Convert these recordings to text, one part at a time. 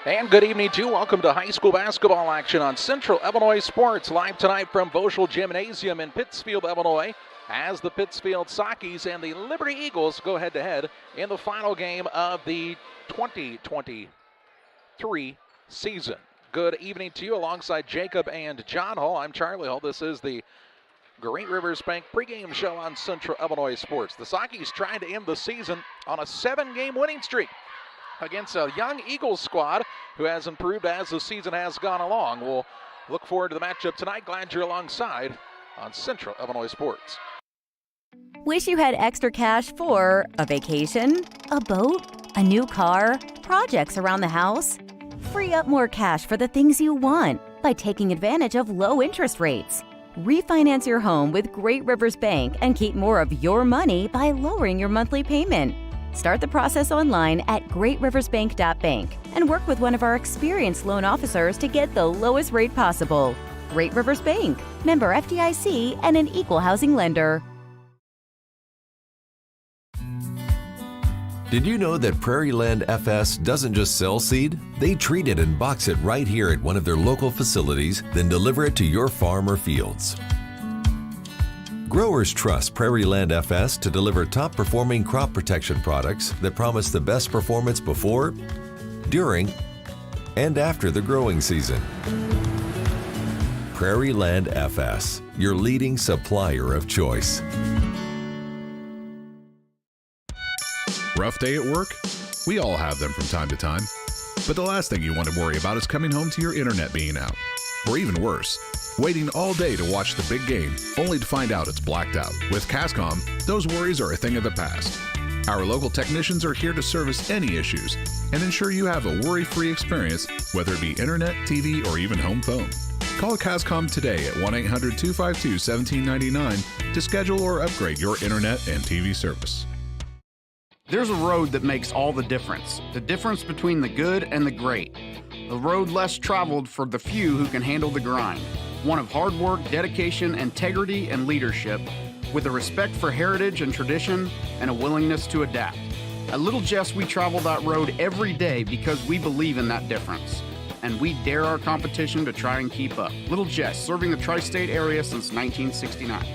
And good evening to you. Welcome to high school basketball action on Central Illinois Sports. Live tonight from Boschel Gymnasium in Pittsfield, Illinois, as the Pittsfield Sockies and the Liberty Eagles go head-to-head in the final game of the 2023 season. Good evening to you alongside Jacob and John Hall. I'm Charlie Hall. This is the Great Rivers Bank pregame show on Central Illinois Sports. The Sockies trying to end the season on a 7-game winning streak against a young Eagles squad who has improved as the season has gone along. We'll look forward to the matchup tonight. Glad you're alongside on Central Illinois Sports. Wish you had extra cash for a vacation, a boat, a new car, projects around the house? Free up more cash for the things you want by taking advantage of low interest rates. Refinance your home with Great Rivers Bank and keep more of your money by lowering your monthly payment. Start the process online at greatriversbank.bank and work with one of our experienced loan officers to get the lowest rate possible. Great Rivers Bank, member FDIC, and an equal housing lender. Did you know that Prairie Land FS doesn't just sell seed? They treat it and box it right here at one of their local facilities, then deliver it to your farm or fields. Growers trust Prairie Land FS to deliver top-performing crop protection products that promise the best performance before, during, and after the growing season. Prairie Land FS, your leading supplier of choice. Rough day at work? We all have them from time to time. But the last thing you want to worry about is coming home to your internet being out. Or even worse, waiting all day to watch the big game, only to find out it's blacked out. With Cascom, those worries are a thing of the past. Our local technicians are here to service any issues and ensure you have a worry-free experience, whether it be internet, TV, or even home phone. Call Cascom today at 1-800-252-1799 to schedule or upgrade your internet and TV service. There's a road that makes all the difference between the good and the great. A road less traveled for the few who can handle the grind. One of hard work, dedication, integrity, and leadership, with a respect for heritage and tradition and a willingness to adapt. At Little Jess, we travel that road every day because we believe in that difference. And we dare our competition to try and keep up. Little Jess, serving the tri-state area since 1969.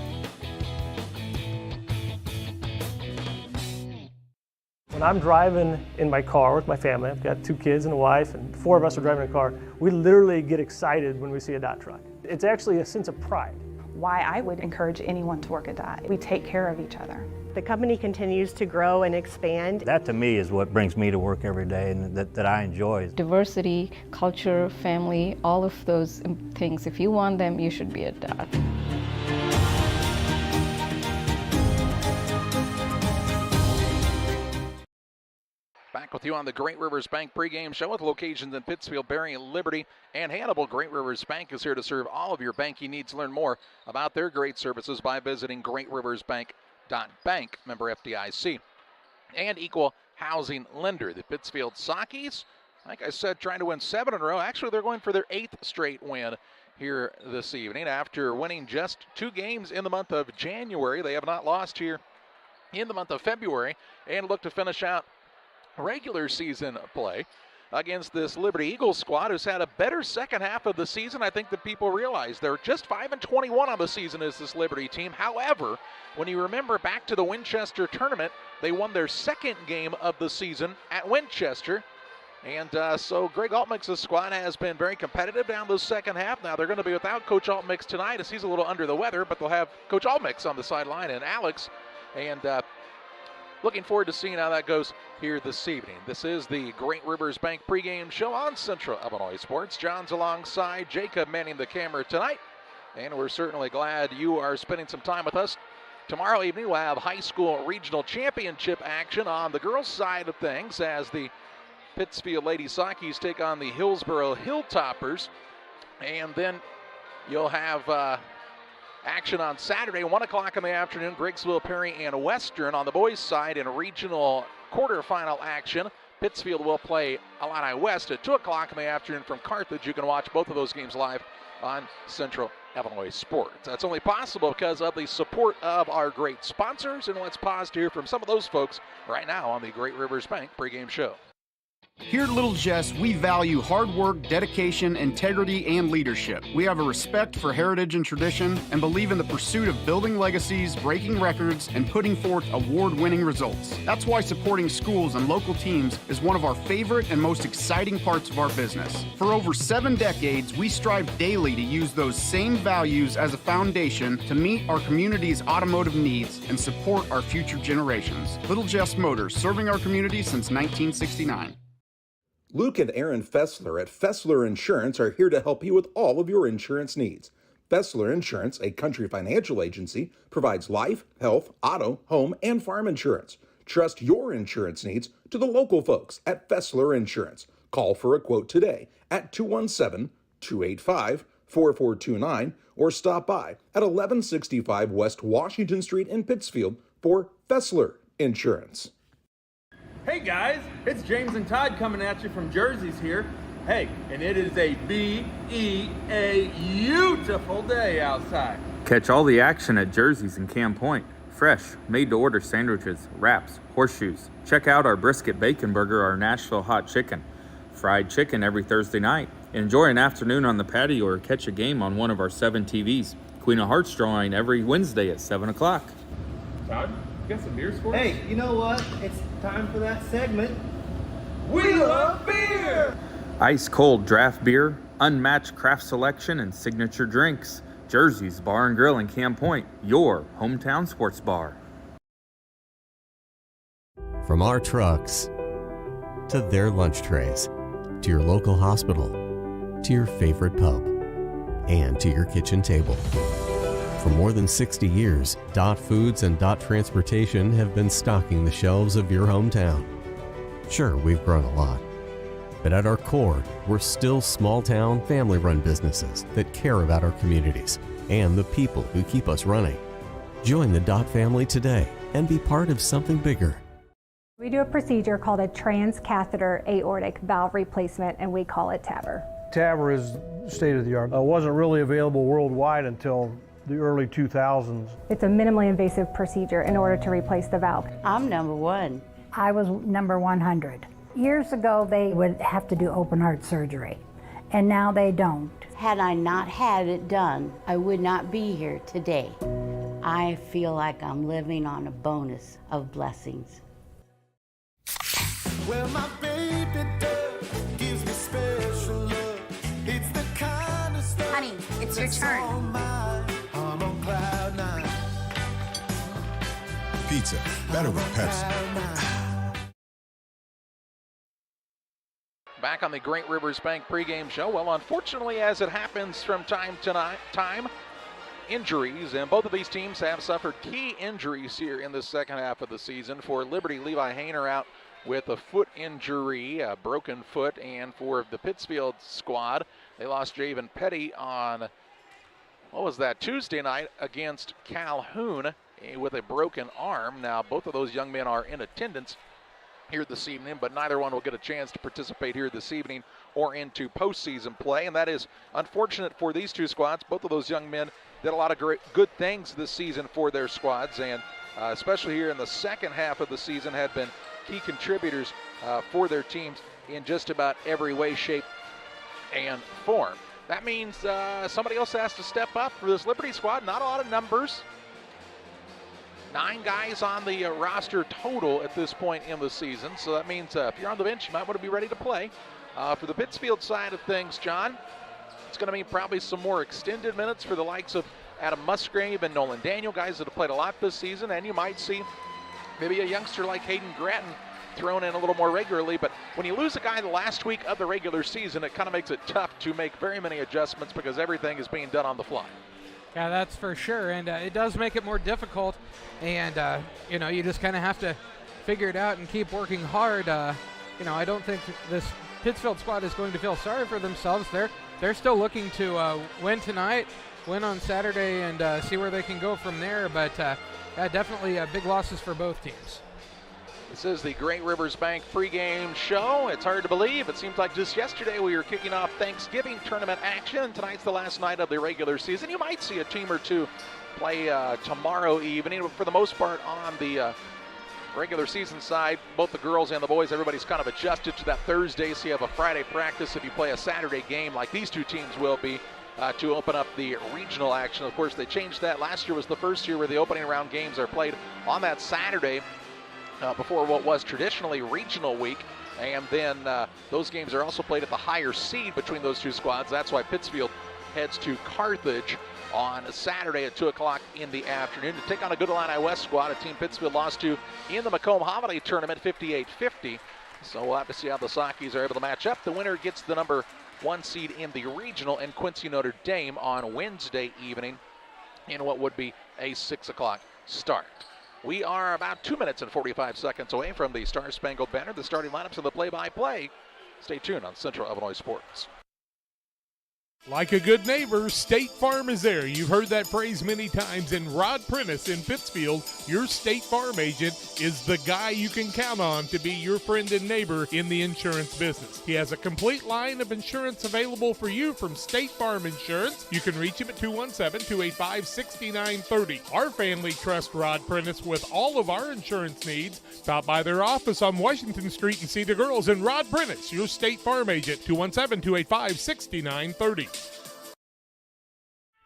When I'm driving in my car with my family, I've got 2 kids and a wife, and 4 of us are driving a car, we literally get excited when we see a DOT truck. It's actually a sense of pride. Why I would encourage anyone to work at DOT. We take care of each other. The company continues to grow and expand. That to me is what brings me to work every day and that I enjoy. Diversity, culture, family, all of those things, if you want them, you should be at DOT. Back with you on the Great Rivers Bank pregame show with locations in Pittsfield, Berry, Liberty, and Hannibal. Great Rivers Bank is here to serve all of your banking needs. Learn more about their great services by visiting greatriversbank.bank, member FDIC, and equal housing lender. The Pittsfield Sockies, like I said, trying to win 7 in a row. Actually, they're going for their 8th straight win here this evening. After winning just 2 games in the month of January, they have not lost here in the month of February and look to finish out regular season play against this Liberty Eagles squad who's had a better second half of the season. I think that people realize they're just 5-21 on the season as this Liberty team. However, when you remember back to the Winchester tournament, they won their 2nd game of the season at Winchester. And so Greg Altmix's squad has been very competitive down the second half. Now they're going to be without Coach Altmix tonight as he's a little under the weather, but they'll have Coach Altmix on the sideline and Alex. And looking forward to seeing how that goes here this evening. This is the Great Rivers Bank pregame show on Central Illinois Sports. John's alongside Jacob manning the camera tonight, and we're certainly glad you are spending some time with us. Tomorrow evening we'll have high school regional championship action on the girls' side of things as the Pittsfield Lady Sockies take on the Hillsboro Hilltoppers. And then you'll have action on Saturday, 1 o'clock in the afternoon, Griggsville, Perry, and Western. On the boys' side in regional quarterfinal action, Pittsfield will play Illini West at 2 o'clock in the afternoon from Carthage. You can watch both of those games live on Central Illinois Sports. That's only possible because of the support of our great sponsors. And let's pause to hear from some of those folks right now on the Great Rivers Bank pregame show. Here at Little Jess, we value hard work, dedication, integrity, and leadership. We have a respect for heritage and tradition and believe in the pursuit of building legacies, breaking records, and putting forth award-winning results. That's why supporting schools and local teams is one of our favorite and most exciting parts of our business. For over 7 decades, we strive daily to use those same values as a foundation to meet our community's automotive needs and support our future generations. Little Jess Motors, serving our community since 1969. Luke and Aaron Fessler at Fessler Insurance are here to help you with all of your insurance needs. Fessler Insurance, a Country Financial agency, provides life, health, auto, home, and farm insurance. Trust your insurance needs to the local folks at Fessler Insurance. Call for a quote today at 217-285-4429 or stop by at 1165 West Washington Street in Pittsfield for Fessler Insurance. Hey guys, it's James and Todd coming at you from Jersey's here. Hey, and it is a beautiful day outside. Catch all the action at Jersey's in Camp Point. Fresh, made-to-order sandwiches, wraps, horseshoes. Check out our brisket bacon burger, our Nashville hot chicken. Fried chicken every Thursday night. Enjoy an afternoon on the patio or catch a game on one of our 7 TVs. Queen of Hearts drawing every Wednesday at 7 o'clock. Todd, you got some beers for us? Hey, you know what? It's time for that segment. We love beer! Ice cold draft beer, unmatched craft selection, and signature drinks. Jersey's Bar and Grill in Camp Point, your hometown sports bar. From our trucks to their lunch trays, to your local hospital, to your favorite pub, and to your kitchen table. For more than 60 years, Dot Foods and Dot Transportation have been stocking the shelves of your hometown. Sure, we've grown a lot, but at our core, we're still small-town, family-run businesses that care about our communities and the people who keep us running. Join the Dot family today and be part of something bigger. We do a procedure called a transcatheter aortic valve replacement, and we call it TAVR. TAVR is state-of-the-art. It wasn't really available worldwide until the early 2000s. It's a minimally invasive procedure in order to replace the valve. I'm number 1. I was number 100. Years ago, they would have to do open heart surgery, and now they don't. Had I not had it done, I would not be here today. I feel like I'm living on a bonus of blessings. Well, my baby does gives me special love. It's the kind of stuff. Honey, it's your turn. I'm on cloud 9. Pizza, better with Pepsi. Back on the Great Rivers Bank pregame show. Well, unfortunately, as it happens from time to time, injuries, and both of these teams have suffered key injuries here in the second half of the season. For Liberty, Levi Hayner out with a foot injury, a broken foot, and for the Pittsfield squad, they lost Javen Petty on, Tuesday night against Calhoun with a broken arm. Now, both of those young men are in attendance here this evening, but neither one will get a chance to participate here this evening or into postseason play, and that is unfortunate for these two squads. Both of those young men did a lot of good things this season for their squads, and especially here in the second half of the season had been key contributors for their teams in just about every way, shape, and form. That means somebody else has to step up for this Liberty squad. Not a lot of numbers. 9 guys on the roster total at this point in the season. So that means if you're on the bench, you might want to be ready to play. For the Pittsfield side of things, John, it's going to mean probably some more extended minutes for the likes of Adam Musgrave and Nolan Daniel, guys that have played a lot this season. And you might see maybe a youngster like Hayden Gratton thrown in a little more regularly. But when you lose a guy the last week of the regular season, it kind of makes it tough to make very many adjustments because everything is being done on the fly. Yeah, that's for sure, and it does make it more difficult, and you just kind of have to figure it out and keep working hard. I don't think this Pittsfield squad is going to feel sorry for themselves. They're still looking to win tonight, win on Saturday, and see where they can go from there. But definitely big losses for both teams. This is the Great Rivers Bank pregame show. It's hard to believe. It seems like just yesterday we were kicking off Thanksgiving tournament action. Tonight's the last night of the regular season. You might see a team or two play tomorrow evening, but for the most part on the regular season side, both the girls and the boys, everybody's kind of adjusted to that Thursday, so you have a Friday practice if you play a Saturday game like these two teams will be to open up the regional action. Of course, they changed that. Last year was the first year where the opening round games are played on that Saturday before what was traditionally regional week. And then those games are also played at the higher seed between those two squads. That's why Pittsfield heads to Carthage on a Saturday at 2 o'clock in the afternoon to take on a Good Illini West squad, a team Pittsfield lost to in the Macomb Holiday Tournament 58-50. So we'll have to see how the Sakis are able to match up. The winner gets the number 1 seed in the regional, and Quincy Notre Dame on Wednesday evening in what would be a 6 o'clock start. We are about 2 minutes and 45 seconds away from the Star Spangled Banner, the starting lineups and the play-by-play. Stay tuned on Central Illinois Sports. Like a good neighbor, State Farm is there. You've heard that phrase many times, and Rod Prentice in Pittsfield, your State Farm agent, is the guy you can count on to be your friend and neighbor in the insurance business. He has a complete line of insurance available for you from State Farm Insurance. You can reach him at 217-285-6930. Our family trusts Rod Prentice with all of our insurance needs. Stop by their office on Washington Street and see the girls. And Rod Prentice, your State Farm agent, 217-285-6930.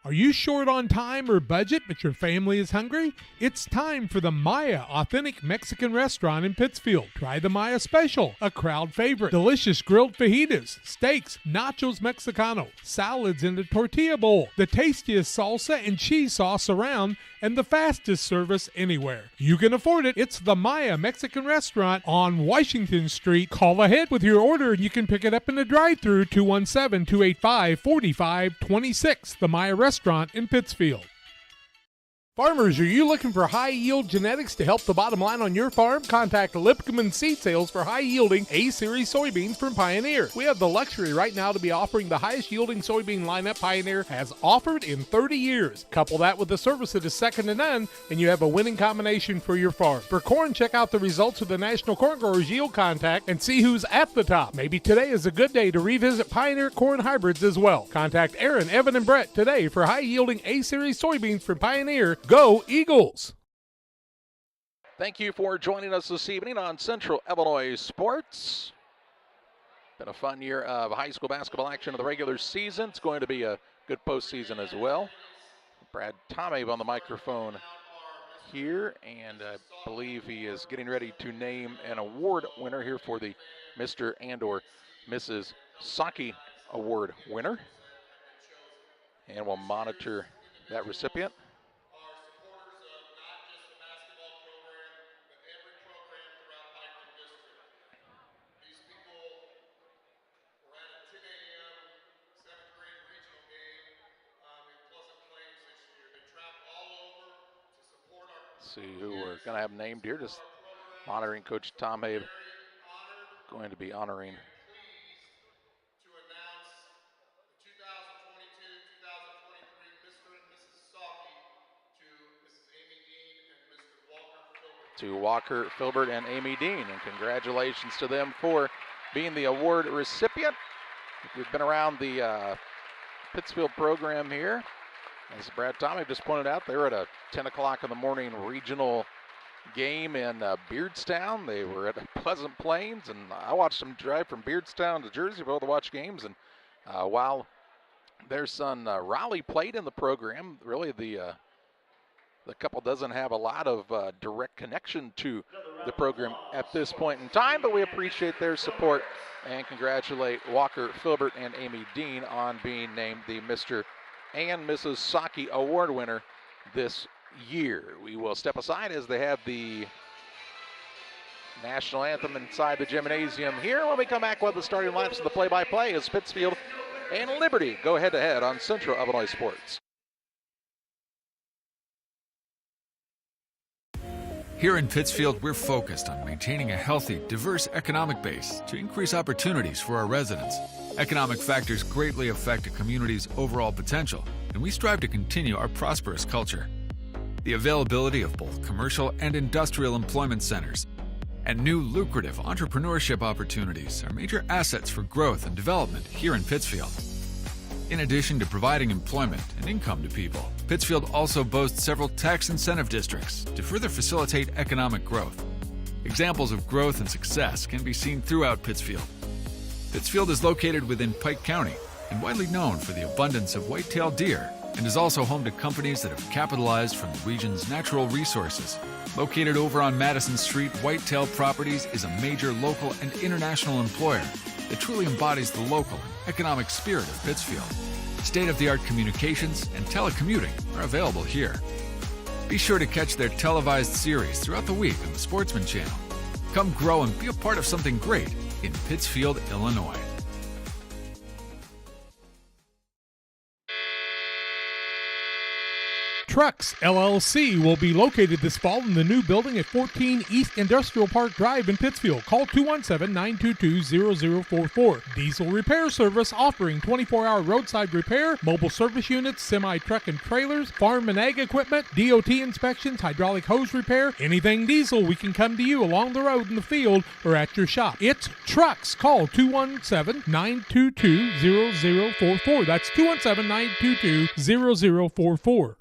Are you short on time or budget, but your family is hungry? It's time for the Maya Authentic Mexican Restaurant in Pittsfield. Try the Maya Special, a crowd favorite. Delicious grilled fajitas, steaks, nachos Mexicano, salads in a tortilla bowl, the tastiest salsa and cheese sauce around, and the fastest service anywhere. You can afford it. It's the Maya Mexican Restaurant on Washington Street. Call ahead with your order and you can pick it up in the drive-thru, 217-285-4526. The Maya Restaurant in Pittsfield. Farmers, are you looking for high-yield genetics to help the bottom line on your farm? Contact Lipcomb Seed Sales for high-yielding A-Series soybeans from Pioneer. We have the luxury right now to be offering the highest-yielding soybean lineup Pioneer has offered in 30 years. Couple that with the service that is second to none, and you have a winning combination for your farm. For corn, check out the results of the National Corn Growers Yield Contact and see who's at the top. Maybe today is a good day to revisit Pioneer corn hybrids as well. Contact Aaron, Evan, and Brett today for high-yielding A-Series soybeans from Pioneer. Go Eagles! Thank you for joining us this evening on Central Illinois Sports. Been a fun year of high school basketball action in the regular season. It's going to be a good postseason as well. Brad Tomave on the microphone here, and I believe he is getting ready to name an award winner here for the Mr. and/or Mrs. Saki Award winner. And we'll monitor that recipient. See who we're going to have named here. Just monitoring Coach Tom Habe. Going to be honoring To announce the 2022-2023 Mr. and Mrs. Saki to Mrs. Amy Dean and Mr. Walker Filbert. To Walker Filbert and Amy Dean, and congratulations to them for being the award recipient. If you've been around the Pittsfield program here, as Brad Tommy just pointed out, they were at a 10 o'clock in the morning regional game in Beardstown. They were at Pleasant Plains, and I watched them drive from Beardstown to Jerseyville to watch games. And while their son Raleigh played in the program, really the couple doesn't have a lot of direct connection to the program at this point in time, but we appreciate their support and congratulate Walker Filbert and Amy Dean on being named the Mr. and Mrs. Saki Award winner this year. We will step aside as they have the national anthem inside the gymnasium here. When we come back with the starting lineups of the play-by-play as Pittsfield and Liberty go head-to-head on Central Illinois Sports. Here in Pittsfield, we're focused on maintaining a healthy, diverse economic base to increase opportunities for our residents. Economic factors greatly affect a community's overall potential, and we strive to continue our prosperous culture. The availability of both commercial and industrial employment centers and new lucrative entrepreneurship opportunities are major assets for growth and development here in Pittsfield. In addition to providing employment and income to people, Pittsfield also boasts several tax incentive districts to further facilitate economic growth. Examples of growth and success can be seen throughout Pittsfield. Pittsfield is located within Pike County and widely known for the abundance of white-tailed deer, and is also home to companies that have capitalized from the region's natural resources. Located over on Madison Street, Whitetail Properties is a major local and international employer that truly embodies the local and economic spirit of Pittsfield. State-of-the-art communications and telecommuting are available here. Be sure to catch their televised series throughout the week on the Sportsman Channel. Come grow and be a part of something great in Pittsfield, Illinois. Trucks LLC will be located this fall in the new building at 14 East Industrial Park Drive in Pittsfield. Call 217-922-0044. Diesel repair service offering 24-hour roadside repair, mobile service units, semi-truck and trailers, farm and ag equipment, DOT inspections, hydraulic hose repair. Anything diesel, we can come to you along the road in the field or at your shop. It's Trucks. Call 217-922-0044. That's 217-922-0044.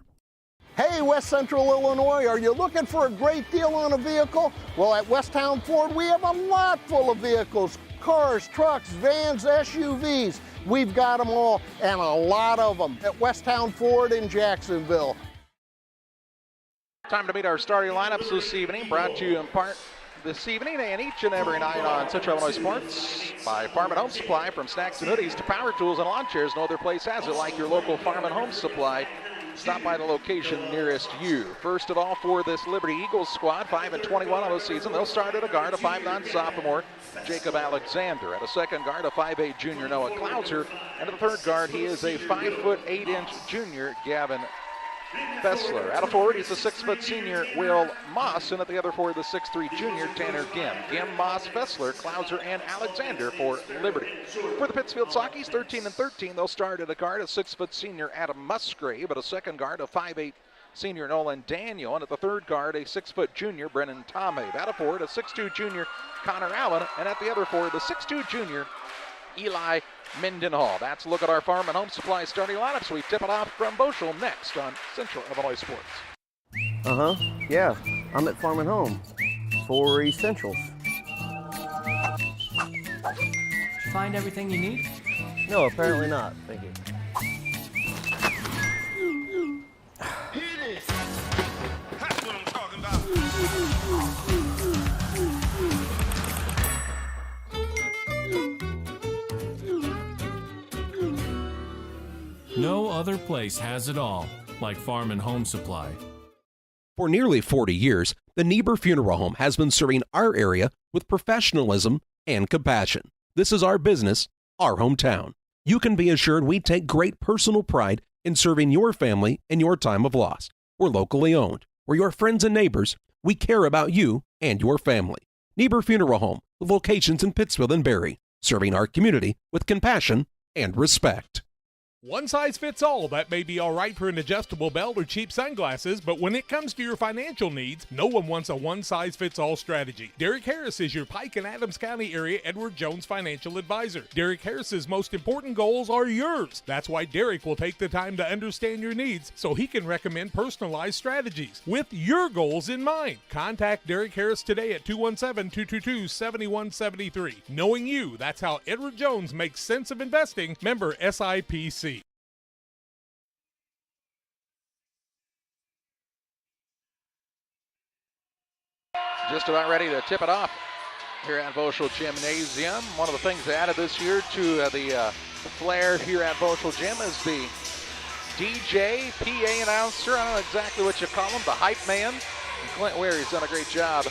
Hey, West Central Illinois, are you looking for a great deal on a vehicle? Well, at Westtown Ford, we have a lot full of vehicles. Cars, trucks, vans, SUVs. We've got them all, and a lot of them at Westtown Ford in Jacksonville. Time to meet our starting lineups this evening, brought to you in part this evening and each and every night on Central Illinois Sports by Farm and Home Supply. From snacks and hoodies to power tools and lawn chairs, no other place has it like your local Farm and Home Supply. Stop by the location nearest you. First of all, for this Liberty Eagles squad, 5-21 on the season. They'll start at a guard, a 5'9" sophomore, Jacob Alexander. At a second guard, a 5'8" junior, Noah Klauser. And at the third guard, he is a 5'8" junior, Gavin Fessler. At a forward, he's a 6' senior, Will Moss. And at the other forward, the 6'3" junior, Tanner Gim. Gim, Moss, Fessler, Klauser, and Alexander for Liberty. For the Pittsfield Sockies, 13-13, they'll start at a guard, a 6' senior, Adam Musgrave. At a second guard, a 5'8" senior, Nolan Daniel. And at the third guard, a 6' junior, Brennan Tomave. At a forward, a 6'2" junior, Connor Allen. And at the other forward, the 6'2" junior, Eli Mendenhall. That's a look at our Farm and Home Supply starting lineups. We tip it off from Boschel next on Central Illinois Sports. Yeah, I'm at Farm and Home for Essentials. Did you find everything you need? No, apparently not. Thank you. That's what I'm talking about. No other place has it all like Farm and Home Supply. For nearly 40 years, the Niebuhr Funeral Home has been serving our area with professionalism and compassion. This is our business, our hometown. You can be assured we take great personal pride in serving your family in your time of loss. We're locally owned. We're your friends and neighbors. We care about you and your family. Niebuhr Funeral Home, with locations in Pittsfield and Barry, serving our community with compassion and respect. One size fits all. That may be all right for an adjustable belt or cheap sunglasses, but when it comes to your financial needs, no one wants a one-size-fits-all strategy. Derek Harris is your Pike and Adams County area Edward Jones financial advisor. Derek Harris's most important goals are yours. That's why Derek will take the time to understand your needs so he can recommend personalized strategies with your goals in mind. Contact Derek Harris today at 217-222-7173. Knowing you, that's how Edward Jones makes sense of investing. Member SIPC. Just about ready to tip it off here at Boschel Gymnasium. One of the things added this year to the flair here at Boschel Gym is the DJ, PA announcer. I don't know exactly what you call him, the hype man. And Clint Ware's done a great job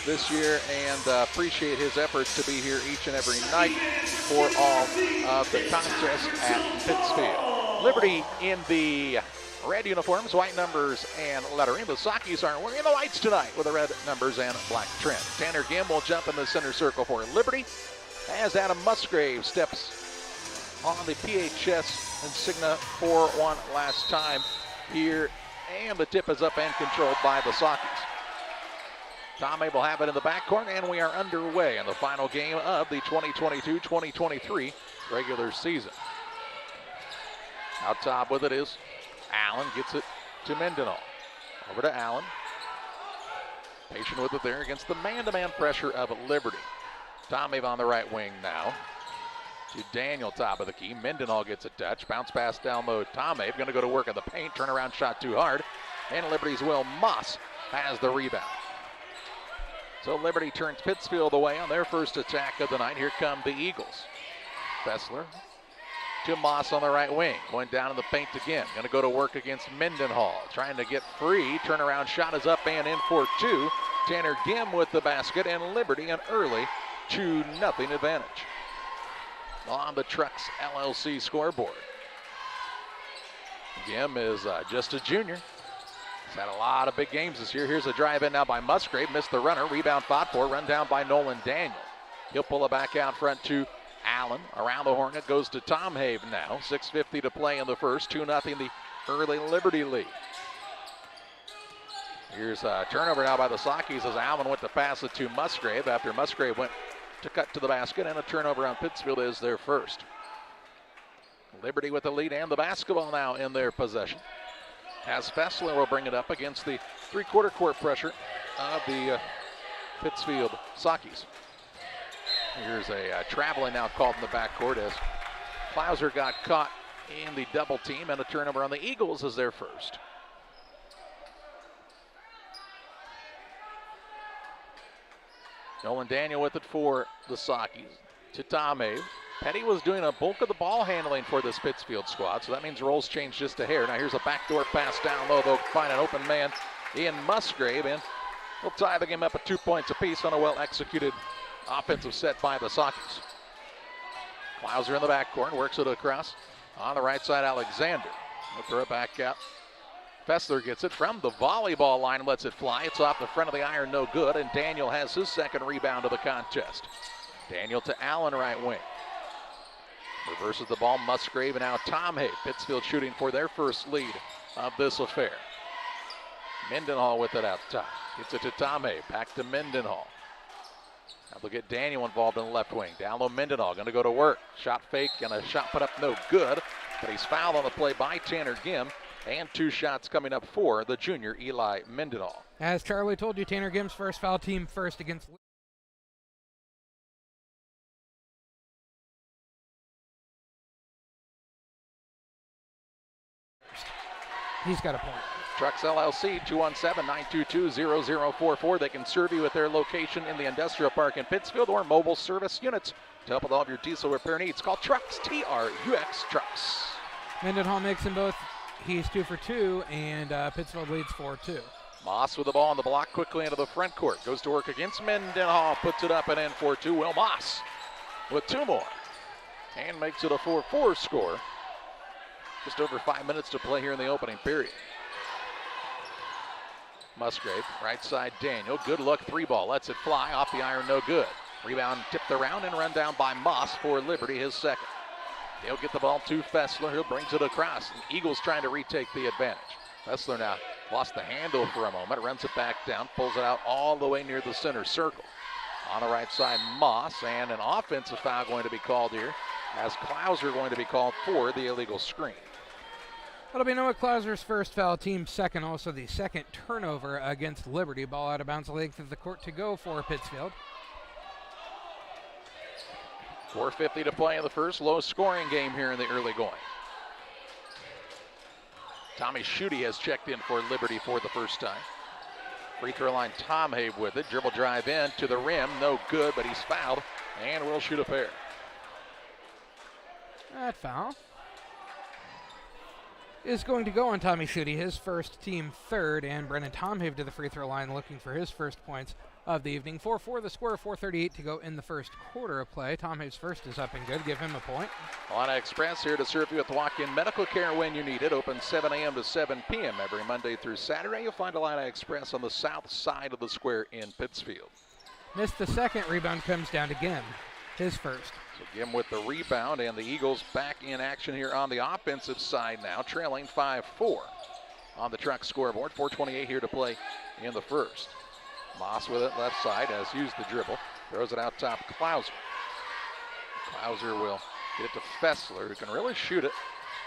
this year, and appreciate his efforts to be here each and every night for all of the contests at Pittsfield. Liberty in the red uniforms, white numbers, and lettering. The Sockies are wearing the whites tonight with the red numbers and black trim. Tanner Gim will jump in the center circle for Liberty as Adam Musgrave steps on the PHS insignia for one last time here. And the tip is up and controlled by the Sockies. Tom Abel have it in the backcourt, and we are underway in the final game of the 2022-2023 regular season. Out top with it is Allen, gets it to Mendenhall. Over to Allen. Patient with it there against the man-to-man pressure of Liberty. Tomave on the right wing now. To Daniel, top of the key. Mendenhall gets a touch. Bounce pass down low. Tomave going to go to work in the paint. Turnaround shot too hard. And Liberty's Will Moss has the rebound. So Liberty turns Pittsfield away on their first attack of the night. Here come the Eagles. Fessler to Moss on the right wing. Going down in the paint again. Going to go to work against Mendenhall. Trying to get free. Turnaround shot is up and in for two. Tanner Gim with the basket, and Liberty an early 2-0 advantage on the Trucks LLC scoreboard. Gim is just a junior. He's had a lot of big games this year. Here's a drive in now by Musgrave. Missed the runner. Rebound fought for. Run down by Nolan Daniel. He'll pull it back out front to Allen. Around the horn it goes to Tom Have now. 6:50 to play in the first. 2-0 the early Liberty lead. Here's a turnover now by the Sakis as Allen went to pass it to Musgrave after Musgrave went to cut to the basket, and a turnover on Pittsfield is their first. Liberty with the lead and the basketball now in their possession. As Fessler will bring it up against the three-quarter court pressure of the Pittsfield Sakis. Here's a traveling now called in the backcourt as Klauser got caught in the double team, and a turnover on the Eagles is their first. Nolan Daniel with it for the Sakis to Tomave. Petty was doing a bulk of the ball handling for this Pittsfield squad, so that means roles change just a hair. Now here's a backdoor pass down low. They'll find an open man in Musgrave, and they'll tie the game up at 2 points apiece on a well-executed offensive set by the Sakis. Klauser in the backcourt, works it across. On the right side, Alexander. They'll throw it back out. Fessler gets it from the volleyball line, lets it fly. It's off the front of the iron, no good, and Daniel has his second rebound of the contest. Daniel to Allen, right wing. Reverses the ball, Musgrave, and now Tom Hay. Pittsfield shooting for their first lead of this affair. Mendenhall with it out top. Gets it to Tom Hay, back to Mendenhall. Now they'll get Daniel involved in the left wing. Down low, Mendenhall going to go to work. Shot fake and a shot put up no good, but he's fouled on the play by Tanner Gim. And two shots coming up for the junior Eli Mendenhall. As Charlie told you, Tanner Gim's first foul, team first against. He's got a point. Trucks LLC, 217-922-0044. They can serve you at their location in the Industrial Park in Pittsfield or mobile service units to help with all of your diesel repair needs. Call Trucks, TRUX Trucks. Mendenhall makes them both. He's 2 for 2, and Pittsfield leads 4-2. Moss with the ball on the block quickly into the front court. Goes to work against Mendenhall, puts it up and in 4-2. Will Moss with 2 more and makes it a 4-4 score. Just over 5 minutes to play here in the opening period. Musgrave, right side Daniel. Good look, 3-ball. Lets it fly off the iron, no good. Rebound tipped around and run down by Moss for Liberty, his second. They'll get the ball to Fessler, who brings it across. The Eagles trying to retake the advantage. Fessler now lost the handle for a moment, runs it back down, pulls it out all the way near the center circle. On the right side, Moss, and an offensive foul going to be called here, as Klauser going to be called for the illegal screen. That'll be Noah Klauser's first foul, team second, also the second turnover against Liberty. Ball out of bounds, length of the court to go for Pittsfield. 4:50 to play in the first. Low scoring game here in the early going. Tommy Schutte has checked in for Liberty for the first time. Free throw line, Tom Habe with it. Dribble drive in to the rim. No good, but he's fouled and will shoot a pair. That foul is going to go on Tommy Schutte, his first, team third, and Brennan Tomhave to the free throw line looking for his first points of the evening. 4-4 the score, 4:38 to go in the first quarter of play. Tomhave's first is up and good. Give him a point. Alana Express here to serve you with walk-in medical care when you need it. Open 7 a.m. to 7 p.m. every Monday through Saturday. You'll find Alana Express on the south side of the square in Pittsfield. Missed the second. Rebound comes down to Gim, his first. So Gim with the rebound, and the Eagles back in action here on the offensive side now, trailing 5-4 on the Truck scoreboard. 4:28 here to play in the first. Moss with it left side, has used the dribble, throws it out top to Klauser. Klauser will get it to Fessler, who can really shoot it.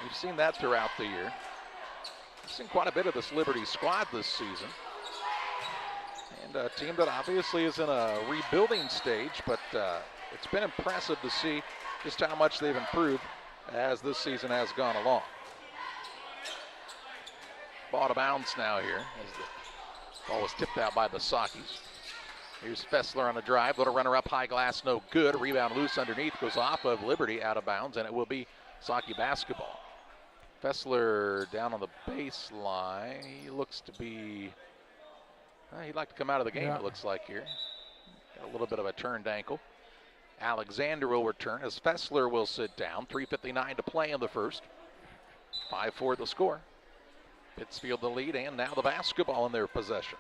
We've seen that throughout the year. We've seen quite a bit of this Liberty squad this season. And And a team that obviously is in a rebuilding stage, but it's been impressive to see just how much they've improved as this season has gone along. Ball to bounce now here as the ball was tipped out by the Sakis. Here's Fessler on a drive, little runner up, high glass, no good. Rebound loose underneath, goes off of Liberty, out of bounds, and it will be Saki basketball. Fessler down on the baseline. He looks to be, he'd like to come out of the game, it looks like here. Got a little bit of a turned ankle. Alexander will return as Fessler will sit down. 3:59 to play in the first. 5-4 the score. Pittsfield the lead, and now the basketball in their possession.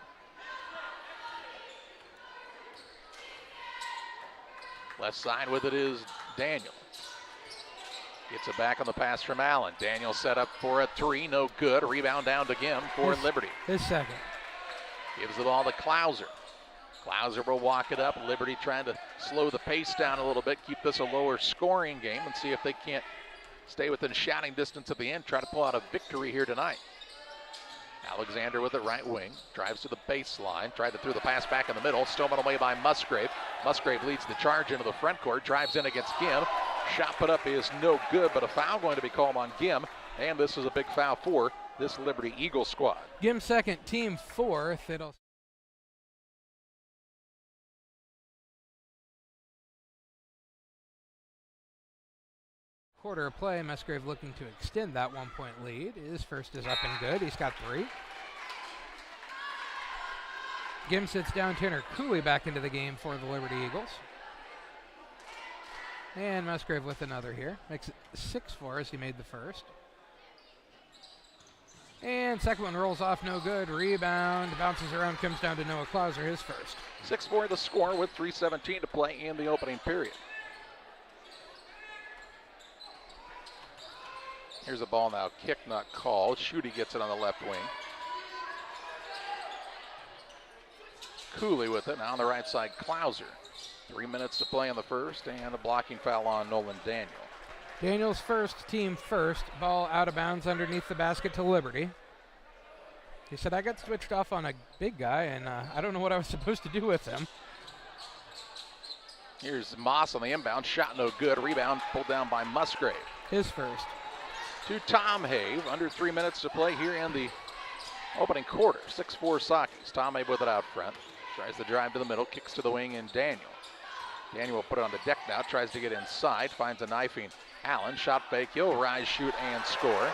Left side with it is Daniel. Gets it back on the pass from Allen. Daniel set up for a three, no good. Rebound down to Gim for Liberty. His second. Gives the ball to Klauser. Klauser will walk it up. Liberty trying to slow the pace down a little bit, keep this a lower scoring game, and see if they can't stay within shouting distance at the end, try to pull out a victory here tonight. Alexander with the right wing, drives to the baseline, tried to throw the pass back in the middle, stolen away by Musgrave. Musgrave leads the charge into the front court, drives in against Gim. Shot put up is no good, but a foul going to be called on Gim, and this is a big foul for this Liberty Eagle squad. Gim second, team fourth. It'll quarter of play. Musgrave looking to extend that 1-point lead. His first is up and good. He's got 3. Gim sits down. Tanner Cooley back into the game for the Liberty Eagles. And Musgrave with another here. Makes it 6-4 as he made the first. And second one rolls off, no good. Rebound, bounces around, comes down to Noah Klauser, his first. 6-4 the score with 3:17 to play in the opening period. Here's a ball now, kick not called. Schutte gets it on the left wing. Cooley with it, now on the right side, Klauser. 3 minutes to play in the first, and a blocking foul on Nolan Daniel. Daniel's first, team first. Ball out of bounds underneath the basket to Liberty. He said, I got switched off on a big guy, and I don't know what I was supposed to do with him. Here's Moss on the inbound, shot no good. Rebound pulled down by Musgrave. His first. To Tom Have, under 3 minutes to play here in the opening quarter. 6-4 Sakis. Tom Have with it out front. Tries to drive to the middle, kicks to the wing, and Daniel. Daniel will put it on the deck now, tries to get inside, finds a knifing Allen. Shot fake, he'll rise, shoot, and score.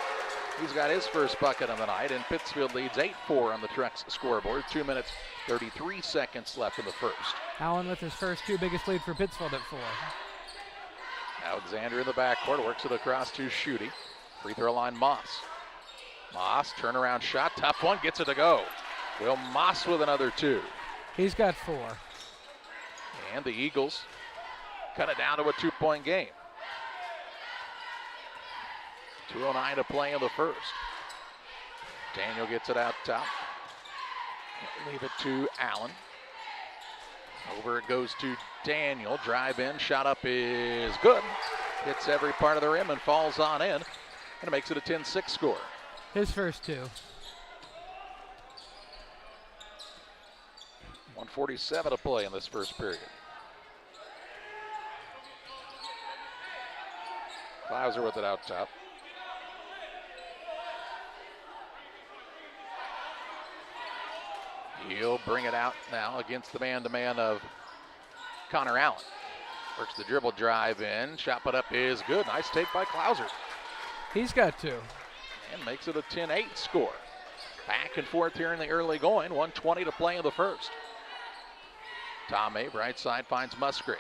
He's got his first bucket of the night, and Pittsfield leads 8-4 on the Trex scoreboard. 2 minutes, 33 seconds left in the first. Allen with his first 2, biggest lead for Pittsfield at 4. Alexander in the backcourt, works it across to Schutte. Free throw line, Moss. Moss, turnaround shot, tough one, gets it to go. Will Moss with another 2. He's got 4. And the Eagles cut it down to a 2-point game. 2:09 to play in the first. Daniel gets it out top. Leave it to Allen. Over it goes to Daniel. Drive in, shot up is good. Hits every part of the rim and falls on in. And it makes it a 10-6 score. His first 2. 1:47 to play in this first period. Klauser with it out top. He'll bring it out now against the man-to-man of Connor Allen. Works the dribble drive in. Shot put up is good. Nice take by Klauser. He's got 2. And makes it a 10-8 score. Back and forth here in the early going. 1:20 to play in the first. Tom Have, right side, finds Musgrave.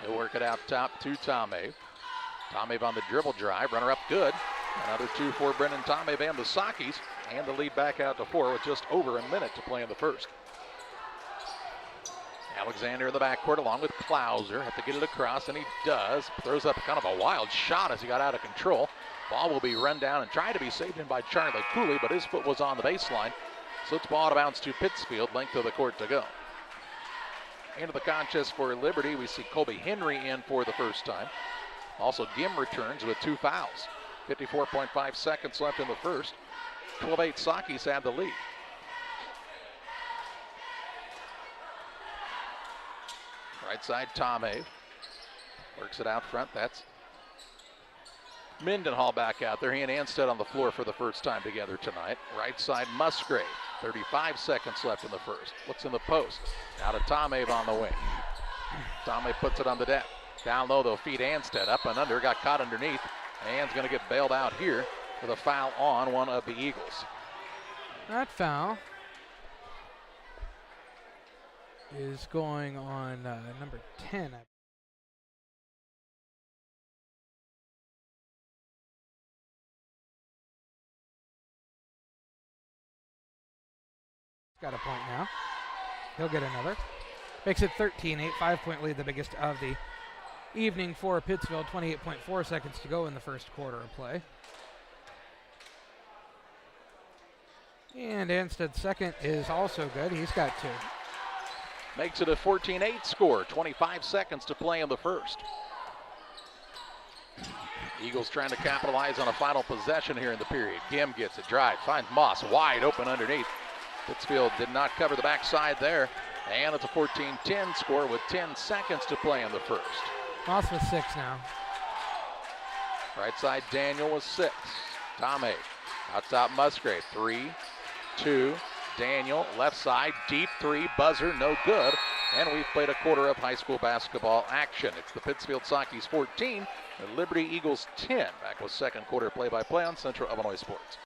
He'll work it out top to Tom Have. Tom Have on the dribble drive. Runner up good. Another 2 for Brendan Tom Have and the Sakis. And the lead back out to 4 with just over a minute to play in the first. Alexander in the backcourt along with Klauser. Have to get it across, and he does. Throws up kind of a wild shot as he got out of control. Ball will be run down and tried to be saved in by Charlie Cooley, but his foot was on the baseline. So it's ball out of bounds to Pittsfield. Length of the court to go. Into the contest for Liberty, we see Colby Henry in for the first time. Also, Gim returns with 2 fouls. 54.5 seconds left in the first. 12-8 Sakis have the lead. Right side, Tomei. Works it out front. That's Mendenhall back out there. He and Anstead on the floor for the first time together tonight. Right side, Musgrave. 35 seconds left in the first. Looks in the post. Now to Tomei on the wing. Tomei puts it on the deck. Down low, they'll feed Anstead. Up and under, got caught underneath. And's going to get bailed out here with a foul on one of the Eagles. That foul is going on number 10. Got a point now. He'll get another. Makes it 13-8, 5-point lead, the biggest of the evening for Pittsfield. 28.4 seconds to go in the first quarter of play. And Anstead's second is also good. He's got 2. Makes it a 14-8 score. 25 seconds to play in the first. Eagles trying to capitalize on a final possession here in the period. Gim gets it, drive, finds Moss wide open underneath. Pittsfield did not cover the backside there. And it's a 14-10 score with 10 seconds to play in the first. Moss with 6 now. Right side, Daniel with 6. Tomei. Out top, Musgrave. 3, 2, Daniel. Left side, deep 3, buzzer, no good. And we've played a quarter of high school basketball action. It's the Pittsfield Sockies 14, the Liberty Eagles 10. Back with second quarter play-by-play on Central Illinois Sports.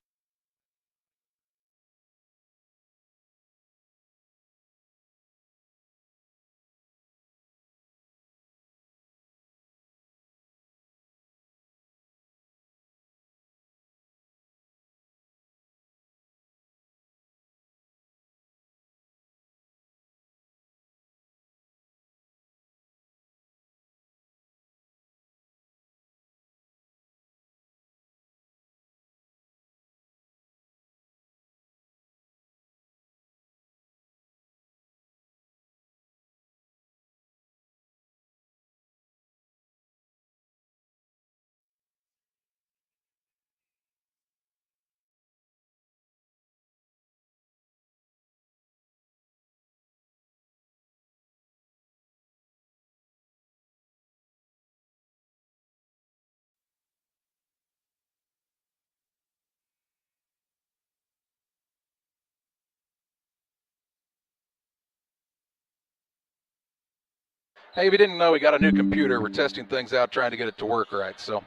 Hey, if you didn't know, we got a new computer. We're testing things out, trying to get it to work right. So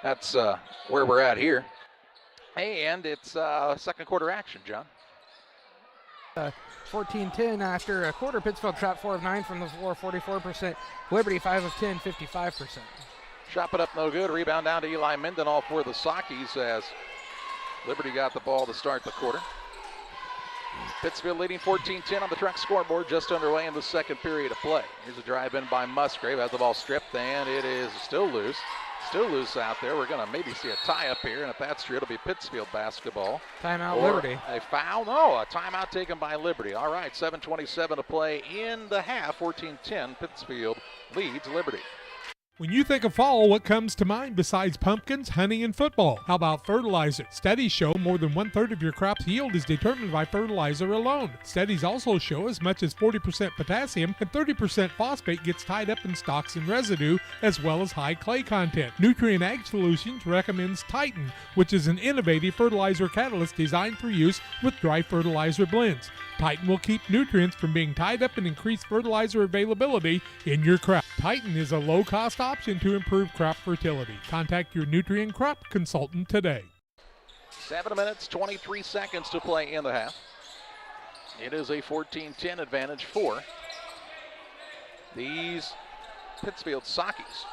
that's where we're at here. And it's second quarter action, John. 14-10 after a quarter. Pittsfield shot 4 of 9 from the floor, 44%. Liberty 5 of 10, 55%. Shot it up no good. Rebound down to Eli Mendenhall for the Sockies as Liberty got the ball to start the quarter. Pittsfield leading 14-10 on the Truck scoreboard, just underway in the second period of play. Here's a drive in by Musgrave, has the ball stripped, and it is still loose. Still loose out there. We're going to maybe see a tie up here, and if that's true, it'll be Pittsfield basketball. Timeout, Liberty. A foul? No, a timeout taken by Liberty. All right, 7:27 to play in the half. 14-10, Pittsfield leads Liberty. When you think of fall, what comes to mind besides pumpkins, honey, and football? How about fertilizer? Studies show more than 1/3 of your crop's yield is determined by fertilizer alone. Studies also show as much as 40% potassium and 30% phosphate gets tied up in stalks and residue, as well as high clay content. Nutrient Ag Solutions recommends Titan, which is an innovative fertilizer catalyst designed for use with dry fertilizer blends. Titan will keep nutrients from being tied up and increase fertilizer availability in your crop. Titan is a low-cost option to improve crop fertility. Contact your nutrient crop consultant today. 7 minutes, 23 seconds to play in the half. It is a 14-10 advantage for these Pittsfield Sockies.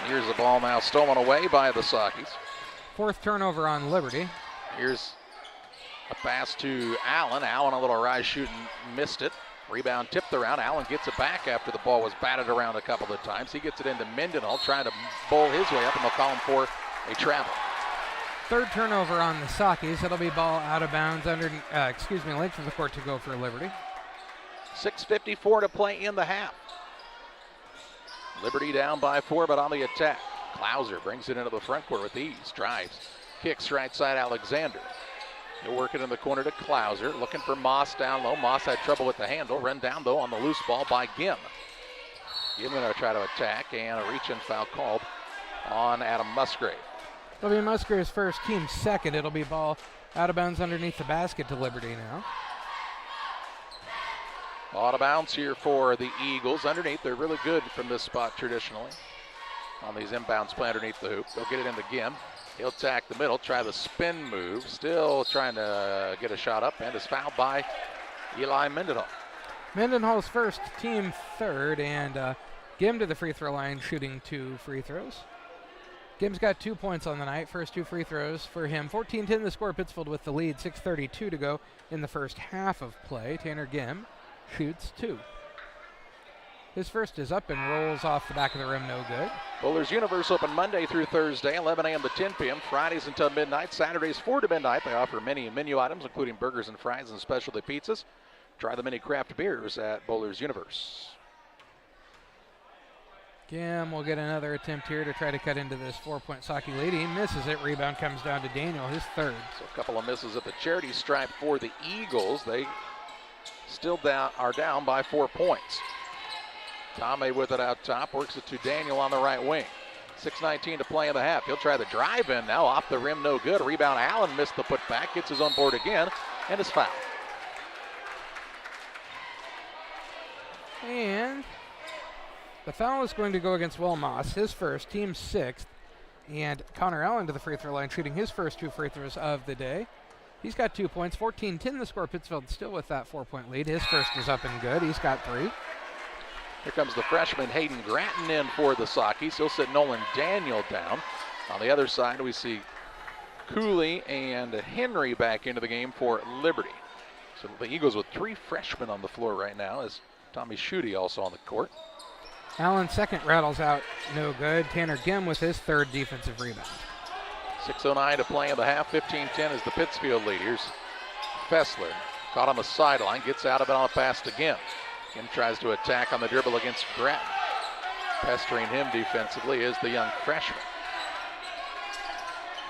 Here's the ball now stolen away by the Sockies. 4th turnover on Liberty. Here's a pass to Allen. Allen, a little rise shooting, missed it. Rebound tipped around. Allen gets it back after the ball was batted around a couple of times. He gets it into Mendenhall, trying to bowl his way up, and they'll call him for a travel. 3rd turnover on the Sockies. It'll be ball out of bounds under, length of the court to go for Liberty. 6:54 to play in the half. Liberty down by 4, but on the attack. Klauser brings it into the front court with ease. Drives. Kicks right side, Alexander. He'll work it in the corner to Klauser, looking for Moss down low. Moss had trouble with the handle. Run down, though, on the loose ball by Gim. Gim going to try to attack, and a reach-in foul called on Adam Musgrave. It'll be Musgrave's first, team second. It'll be ball out of bounds underneath the basket to Liberty now. Out of bounds here for the Eagles. Underneath, they're really good from this spot traditionally. On these inbounds play underneath the hoop. They'll get it into Gim. He'll attack the middle, try the spin move. Still trying to get a shot up, and is fouled by Eli Mendenhall. Mendenhall's first, team third, and Gim to the free throw line, shooting 2 free throws. Gim's got 2 points on the night, first 2 free throws for him. 14-10 the score, Pittsfield with the lead, 6:32 to go in the first half of play. Tanner Gim shoots 2. His first is up and rolls off the back of the rim, no good. Bowlers Universe open Monday through Thursday, 11 a.m. to 10 p.m. Fridays until midnight. Saturdays 4 to midnight. They offer many menu items, including burgers and fries and specialty pizzas. Try the mini craft beers at Bowlers Universe. Gim will get another attempt here to try to cut into this 4-point Saki lead. He misses it. Rebound comes down to Daniel, his third. So a couple of misses at the charity stripe for the Eagles. They still are down by 4 points. Tomei with it out top, works it to Daniel on the right wing. 6:19 to play in the half. He'll try the drive in now, off the rim, no good. Rebound, Allen missed the putback, gets his own board again, and is fouled. And the foul is going to go against Will Moss, his first, team 6th. And Connor Allen to the free throw line, shooting his first 2 free throws of the day. He's got 2 points, 14-10 the score. Pittsfield still with that 4-point lead. His first is up and good. He's got 3. Here comes the freshman Hayden Gratton in for the Sakis. He'll sit Nolan Daniel down. On the other side, we see Cooley and Henry back into the game for Liberty. So the Eagles with 3 freshmen on the floor right now, as Tommy Schutte also on the court. Allen's second rattles out, no good. Tanner Gim with his 3rd defensive rebound. 6:09 to play in the half. 15-10 is the Pittsfield lead. Here's Fessler, caught on the sideline, gets out of it on a pass to Gim. Gim tries to attack on the dribble against Gratton. Pestering him defensively is the young freshman.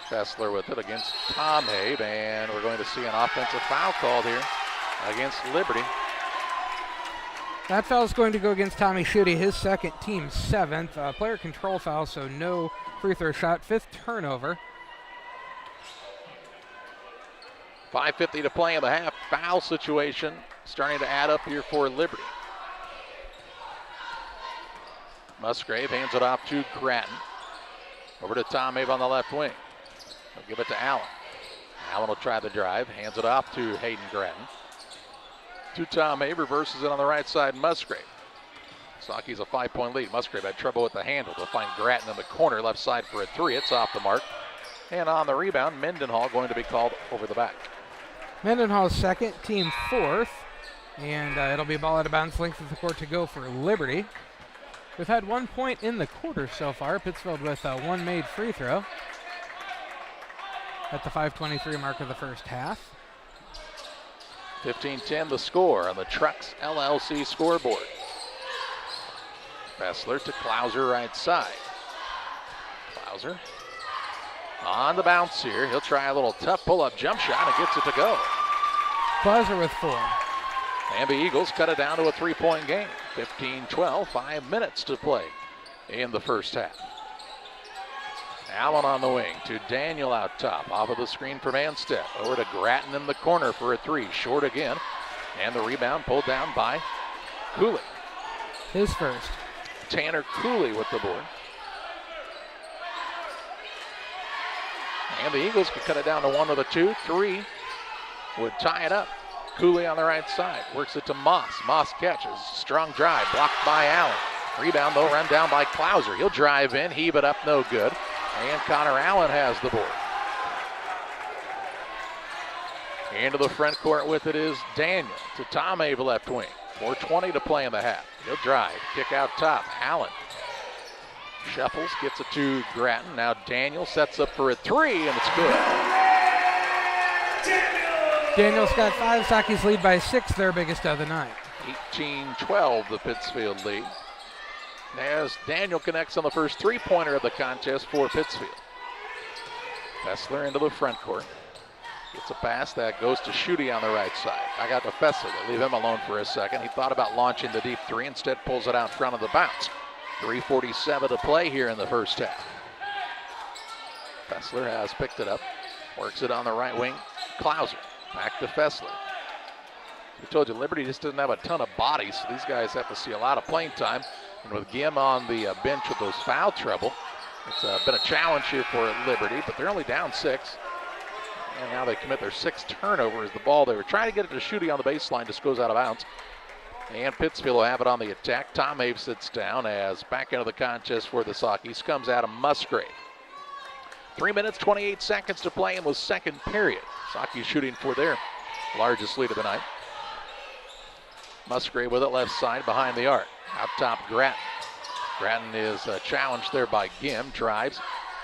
Fessler with it against Tom Habe, and we're going to see an offensive foul called here against Liberty. That foul is going to go against Tommy Schutte, his second, team 7th. Player control foul, so no free throw shot. 5th turnover. 5:50 to play in the half. Foul situation starting to add up here for Liberty. Musgrave hands it off to Gratton. Over to Tom Habe on the left wing. He'll give it to Allen. Allen will try the drive, hands it off to Hayden Gratton. To Tom Habe, reverses it on the right side, Musgrave. Saki's a 5-point lead. Musgrave had trouble with the handle. They'll find Gratton in the corner, left side for a 3. It's off the mark. And on the rebound, Mendenhall going to be called over the back. Mendenhall's second, team 4th. And it'll be ball out of bounds, length of the court to go for Liberty. We've had 1 point in the quarter so far. Pittsfield with 1 made free throw at the 5:23 mark of the first half. 15-10 the score on the Trucks LLC scoreboard. Fessler to Klauser right side. Klauser on the bounce here. He'll try a little tough pull-up jump shot and gets it to go. Klauser with 4. And the Eagles cut it down to a 3-point game. 15-12, 5 minutes to play in the first half. Allen on the wing to Daniel out top. Off of the screen from Anstead. Over to Gratton in the corner for a 3. Short again. And the rebound pulled down by Cooley. His first. Tanner Cooley with the board. And the Eagles could cut it down to 1 with a 2. 3 would tie it up. Cooley on the right side. Works it to Moss. Moss catches. Strong drive. Blocked by Allen. Rebound, though, run down by Klauser. He'll drive in. Heave it up. No good. And Connor Allen has the board. Into the front court with it is Daniel to Tom Habe, left wing. 4:20 to play in the half. He'll drive. Kick out top. Allen shuffles. Gets it to Gratton. Now Daniel sets up for a 3, and it's good. Daniel's got 5. Saki's lead by 6, their biggest of the night. 18-12 the Pittsfield lead. As Daniel connects on the first 3-pointer of the contest for Pittsfield. Fessler into the front court. Gets a pass that goes to Schutte on the right side. I got to Fessler. They leave him alone for a second. He thought about launching the deep three. Instead pulls it out front of the bounce. 3:47 to play here in the first half. Fessler has picked it up. Works it on the right wing. Klauser back to Fessler. We told you Liberty just doesn't have a ton of bodies, so these guys have to see a lot of playing time. And with Gim on the bench with those foul trouble, it's been a challenge here for Liberty, but they're only down 6. And now they commit their 6th turnover as the ball they were trying to get it to Schutte on the baseline just goes out of bounds. And Pittsfield will have it on the attack. Tom Have sits down as back into the contest for the Sockies comes Adam Musgrave. 3 minutes, 28 seconds to play in the second period. Sockies shooting for their largest lead of the night. Musgrave with it left side behind the arc. Out top, Grattan. Grattan is challenged there by Gim. Drives.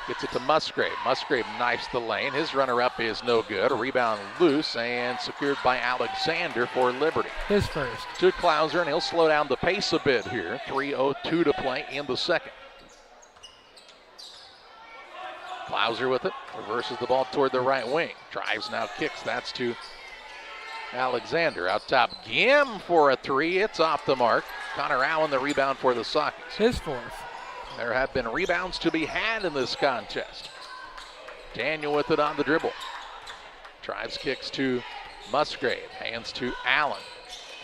Gets it to Musgrave. Musgrave knifes the lane. His runner-up is no good. A rebound loose and secured by Alexander for Liberty. His first. To Klauser, and he'll slow down the pace a bit here. 3:02 to play in the second. Klauser with it. Reverses the ball toward the right wing. Drives now, kicks. That's to Alexander. Out top, Gim for a 3. It's off the mark. Connor Allen the rebound for the Sockies. His fourth. There have been rebounds to be had in this contest. Daniel with it on the dribble. Drives, kicks to Musgrave. Hands to Allen.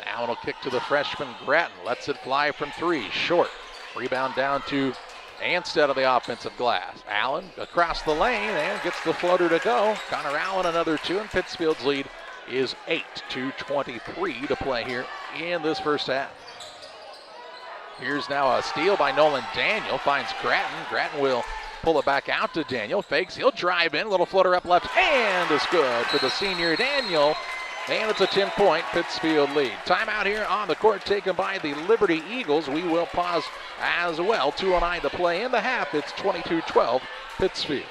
Allen will kick to the freshman Grattan. Lets it fly from 3. Short. Rebound down to Anstead of the offensive glass. Allen across the lane and gets the floater to go. Connor Allen another 2, and Pittsfield's lead is 8-23 to play here in this first half. Here's now a steal by Nolan Daniel. Finds Grattan. Grattan will pull it back out to Daniel. Fakes. He'll drive in. Little floater up left. And it's good for the senior Daniel. And it's a 10-point Pittsfield lead. Timeout here on the court taken by the Liberty Eagles. We will pause as well. 2:09 to play in the half. It's 22-12 Pittsfield.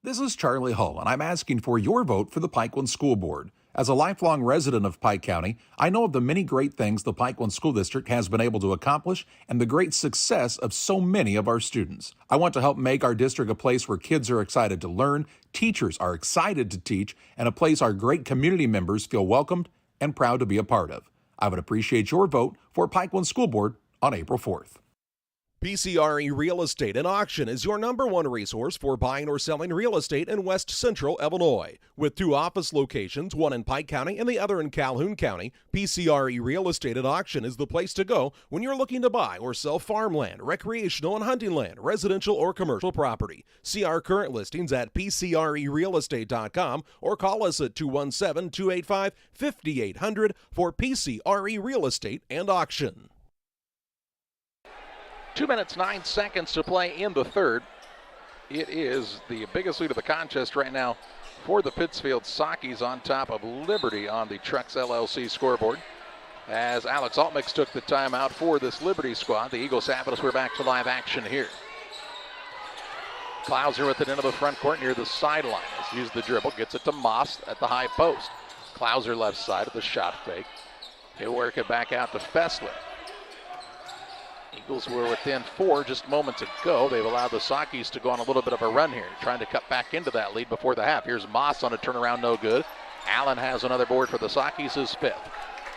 This is Charlie Hull, and I'm asking for your vote for the Pikeland School Board. As a lifelong resident of Pike County, I know of the many great things the Pikeland School District has been able to accomplish and the great success of so many of our students. I want to help make our district a place where kids are excited to learn, teachers are excited to teach, and a place our great community members feel welcomed and proud to be a part of. I would appreciate your vote for Pikeland School Board on April 4th. PCRE Real Estate and Auction is your #1 resource for buying or selling real estate in West Central Illinois. With 2 office locations, one in Pike County and the other in Calhoun County, PCRE Real Estate and Auction is the place to go when you're looking to buy or sell farmland, recreational and hunting land, residential or commercial property. See our current listings at PCRERealestate.com or call us at 217-285-5800 for PCRE Real Estate and Auction. 2 minutes, 9 seconds to play in the third. It is the biggest lead of the contest right now for the Pittsfield Sockies on top of Liberty on the Trucks LLC scoreboard. As Alex Altmix took the timeout for this Liberty squad, the Eagles have it as we're back to live action here. Klauser with it into the front court near the sideline. Let's use the dribble, gets it to Moss at the high post. Klauser left side of the shot fake. He'll work it back out to Fessler. Eagles were within 4 just moments ago. They've allowed the Sockies to go on a little bit of a run here, trying to cut back into that lead before the half. Here's Moss on a turnaround, no good. Allen has another board for the Sockies, his 5th.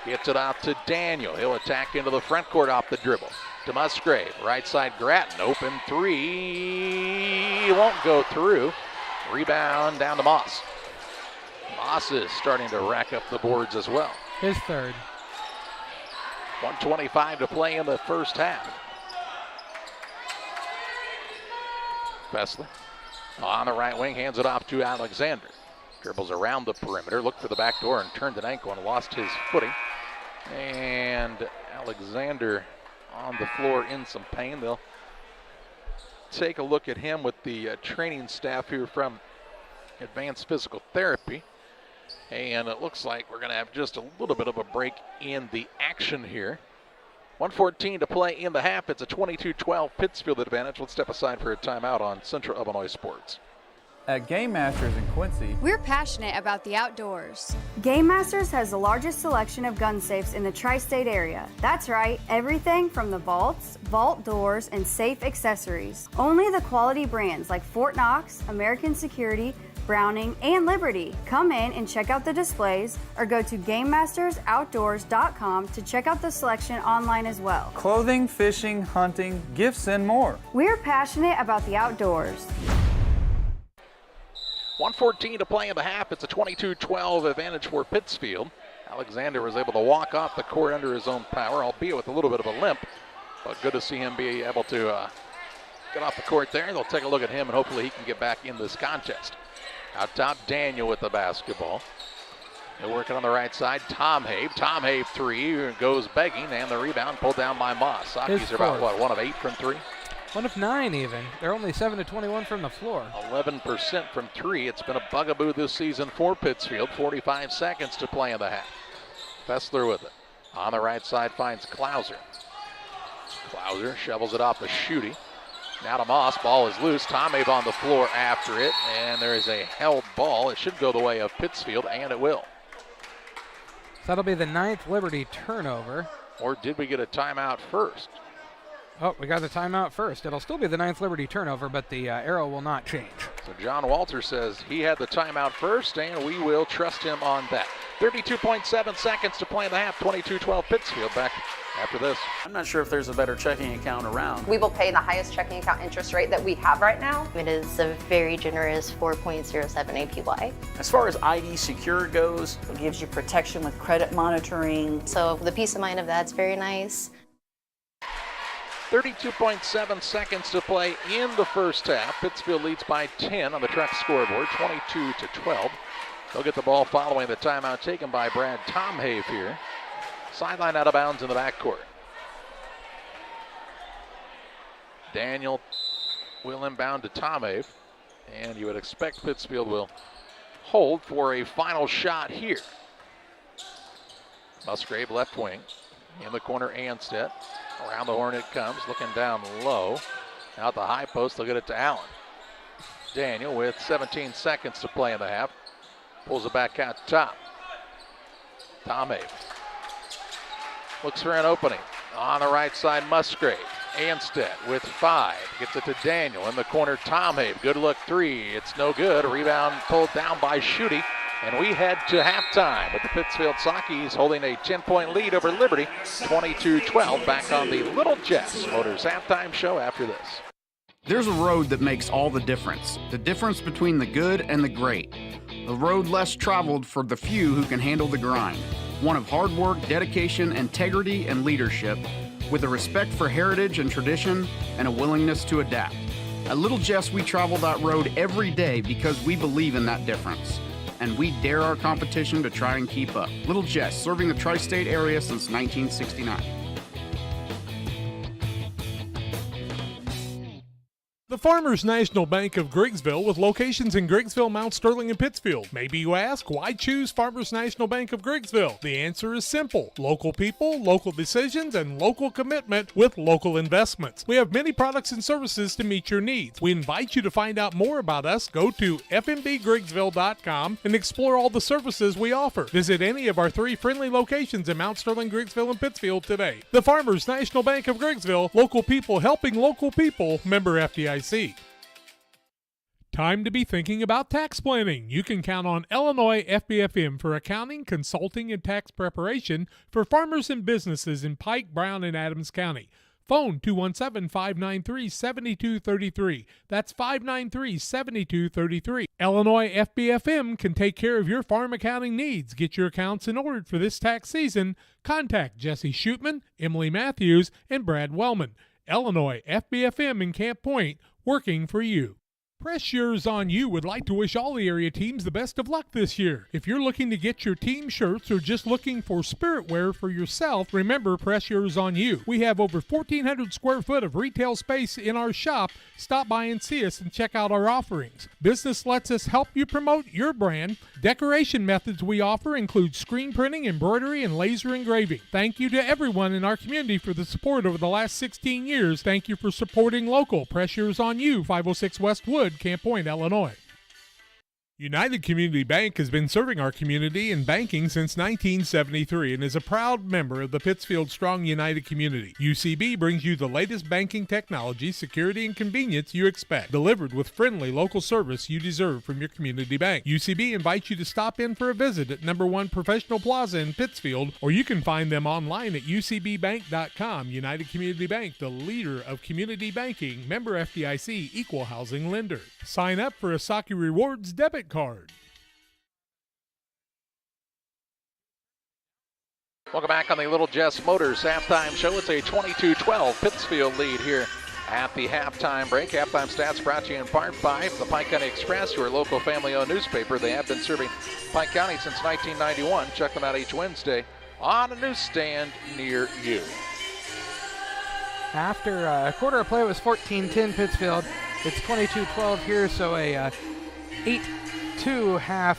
Gets it out to Daniel. He'll attack into the front court off the dribble. To Musgrave, right side Grattan, open 3, won't go through. Rebound down to Moss. Moss is starting to rack up the boards as well. His third. 1:25 to play in the first half. Fessler on the right wing, hands it off to Alexander. Dribbles around the perimeter, looked for the back door and turned an ankle and lost his footing. And Alexander on the floor in some pain. They'll take a look at him with the training staff here from Advanced Physical Therapy. And it looks like we're going to have just a little bit of a break in the action here. 1:14 to play in the half. It's a 22-12 Pittsfield advantage. Let's step aside for a timeout on Central Illinois Sports. At Game Masters in Quincy, we're passionate about the outdoors. Game Masters has the largest selection of gun safes in the tri-state area. That's right, everything from the vaults, vault doors, and safe accessories. Only the quality brands like Fort Knox, American Security, Browning, and Liberty. Come in and check out the displays or go to GameMastersOutdoors.com to check out the selection online as well. Clothing, fishing, hunting, gifts, and more. We're passionate about the outdoors. 1:14 to play in the half. It's a 22-12 advantage for Pittsfield. Alexander was able to walk off the court under his own power, albeit with a little bit of a limp. But good to see him be able to get off the court there. They'll take a look at him, and hopefully he can get back in this contest. Out top, Daniel with the basketball. They're working on the right side. Tom Have three, goes begging, and the rebound pulled down by Moss. Sockies are about, what, 1 of 8 from three? 1 of 9 even. They're only 7 of 21 from the floor. 11% from three. It's been a bugaboo this season for Pittsfield. 45 seconds to play in the half. Fessler with it. On the right side finds Klauser. Klauser shovels it off to Schutte. Now to Moss. Ball is loose. Tomave on the floor after it. And there is a held ball. It should go the way of Pittsfield, and it will. So that'll be the 9th Liberty turnover. Or did we get a timeout first? Oh, we got the timeout first. It'll still be the 9th Liberty turnover, but the arrow will not change. So John Walter says he had the timeout first, and we will trust him on that. 32.7 seconds to play in the half. 22-12 Pittsfield. Back after this. I'm not sure if there's a better checking account around. We will pay the highest checking account interest rate that we have right now. It is a very generous 4.07 APY. As far as ID Secure goes, It gives you protection with credit monitoring. So the peace of mind of that's very nice. 32.7 seconds to play in the first half. Pittsfield leads by 10 on the Truck scoreboard, 22-12. They'll get the ball following the timeout taken by Brad Tomhave here. Sideline out of bounds in the backcourt. Daniel will inbound to Tomhave, and you would expect Pittsfield will hold for a final shot here. Musgrave left wing. In the corner, Anstead. Around the horn it comes, looking down low. Out the high post, they'll get it to Allen. Daniel with 17 seconds to play in the half. Pulls it back out top. Tomhave looks for an opening. On the right side, Musgrave. Anstead with 5. Gets it to Daniel. In the corner, Tomhave. Good look three. It's no good. Rebound pulled down by Schutte. And we head to halftime with the Pittsfield Sockies holding a 10-point lead over Liberty, 22-12. Back on the Little Jess Motors halftime show after this. There's a road that makes all the difference between the good and the great. A road less traveled for the few who can handle the grind. One of hard work, dedication, integrity, and leadership, with a respect for heritage and tradition and a willingness to adapt. At Little Jess, we travel that road every day because we believe in that difference. And we dare our competition to try and keep up. Little Jess, serving the tri-state area since 1969. The Farmers National Bank of Griggsville with locations in Griggsville, Mount Sterling, and Pittsfield. Maybe you ask, why choose Farmers National Bank of Griggsville? The answer is simple. Local people, local decisions, and local commitment with local investments. We have many products and services to meet your needs. We invite you to find out more about us. Go to fmbgriggsville.com and explore all the services we offer. Visit any of our 3 friendly locations in Mount Sterling, Griggsville, and Pittsfield today. The Farmers National Bank of Griggsville, local people helping local people, member FDIC. Time to be thinking about tax planning. You can count on Illinois FBFM for accounting, consulting, and tax preparation for farmers and businesses in Pike, Brown, and Adams County. Phone 217-593-7233. That's 593-7233. Illinois FBFM can take care of your farm accounting needs. Get your accounts in order for this tax season. Contact Jesse Shootman, Emily Matthews, and Brad Wellman. Illinois FBFM in Camp Point, working for you. Press Yours On You would like to wish all the area teams the best of luck this year. If you're looking to get your team shirts or just looking for spirit wear for yourself, remember Press Yours On You. We have over 1,400 square foot of retail space in our shop. Stop by and see us and check out our offerings. Business lets us help you promote your brand. Decoration methods we offer include screen printing, embroidery, and laser engraving. Thank you to everyone in our community for the support over the last 16 years. Thank you for supporting local. Press Yours On You, 506 West Wood, Camp Point, Illinois. United Community Bank has been serving our community in banking since 1973 and is a proud member of the Pittsfield Strong United community. UCB brings you the latest banking technology, security, and convenience you expect, delivered with friendly local service you deserve from your community bank. UCB invites you to stop in for a visit at number 1 Professional Plaza in Pittsfield, or you can find them online at ucbbank.com. United Community Bank, the leader of community banking, member FDIC, equal housing lender. Sign up for a Saki Rewards debit card. Welcome back on the Little Jess Motors halftime show. It's a 22-12 Pittsfield lead here at the halftime break. Halftime stats brought to you in part by the Pike County Express, your local family-owned newspaper. They have been serving Pike County since 1991. Check them out each Wednesday on a newsstand near you. After a quarter of play, it was 14-10 Pittsfield. It's 22-12 here, so a 8-2 half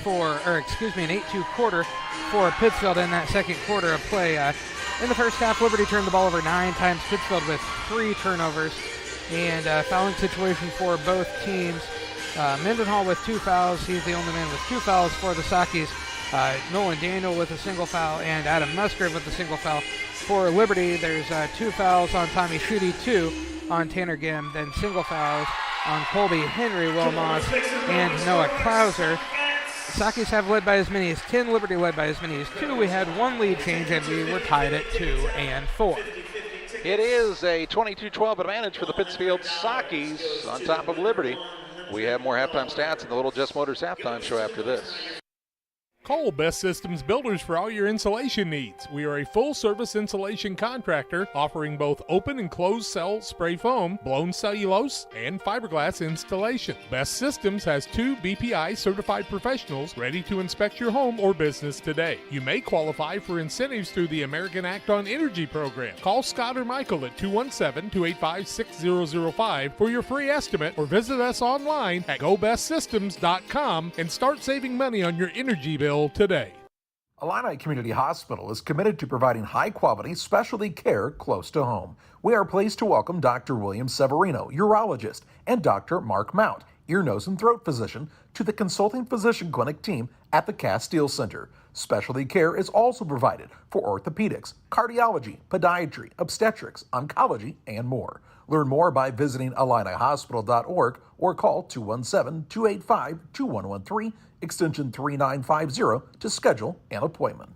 for, or excuse me, an 8-2 quarter for Pittsfield in that second quarter of play. In the first half, Liberty turned the ball over 9 times. Pittsfield with 3 turnovers, and fouling situation for both teams. Mendenhall with 2 fouls. He's the only man with 2 fouls for the Sakis. Nolan Daniel with a single foul, and Adam Musgrave with a single foul. For Liberty, there's 2 fouls on Tommy Schutte, 2 on Tanner Gim, then single fouls on Colby Henry, Will Moss, and Noah Klauser. Sakis have led by as many as 10, Liberty led by as many as 2. We had 1 lead change, and we were tied at 2 and 4. It is a 22-12 advantage for the Pittsfield Sakis on top of Liberty. We have more halftime stats in the Little Jess Motors halftime show after this. Call Best Systems Builders for all your insulation needs. We are a full-service insulation contractor offering both open and closed cell spray foam, blown cellulose, and fiberglass installation. Best Systems has 2 BPI certified professionals ready to inspect your home or business today. You may qualify for incentives through the American Act on Energy program. Call Scott or Michael at 217-285-6005 for your free estimate, or visit us online at gobestsystems.com and start saving money on your energy bill today. Illini Community Hospital is committed to providing high-quality specialty care close to home. We are pleased to welcome Dr. William Severino, urologist, and Dr. Mark Mount, ear, nose, and throat physician, to the consulting physician clinic team at the Castile Center. Specialty care is also provided for orthopedics, cardiology, podiatry, obstetrics, oncology, and more. Learn more by visiting IlliniHospital.org or call 217-285-2113, extension 3950 to schedule an appointment.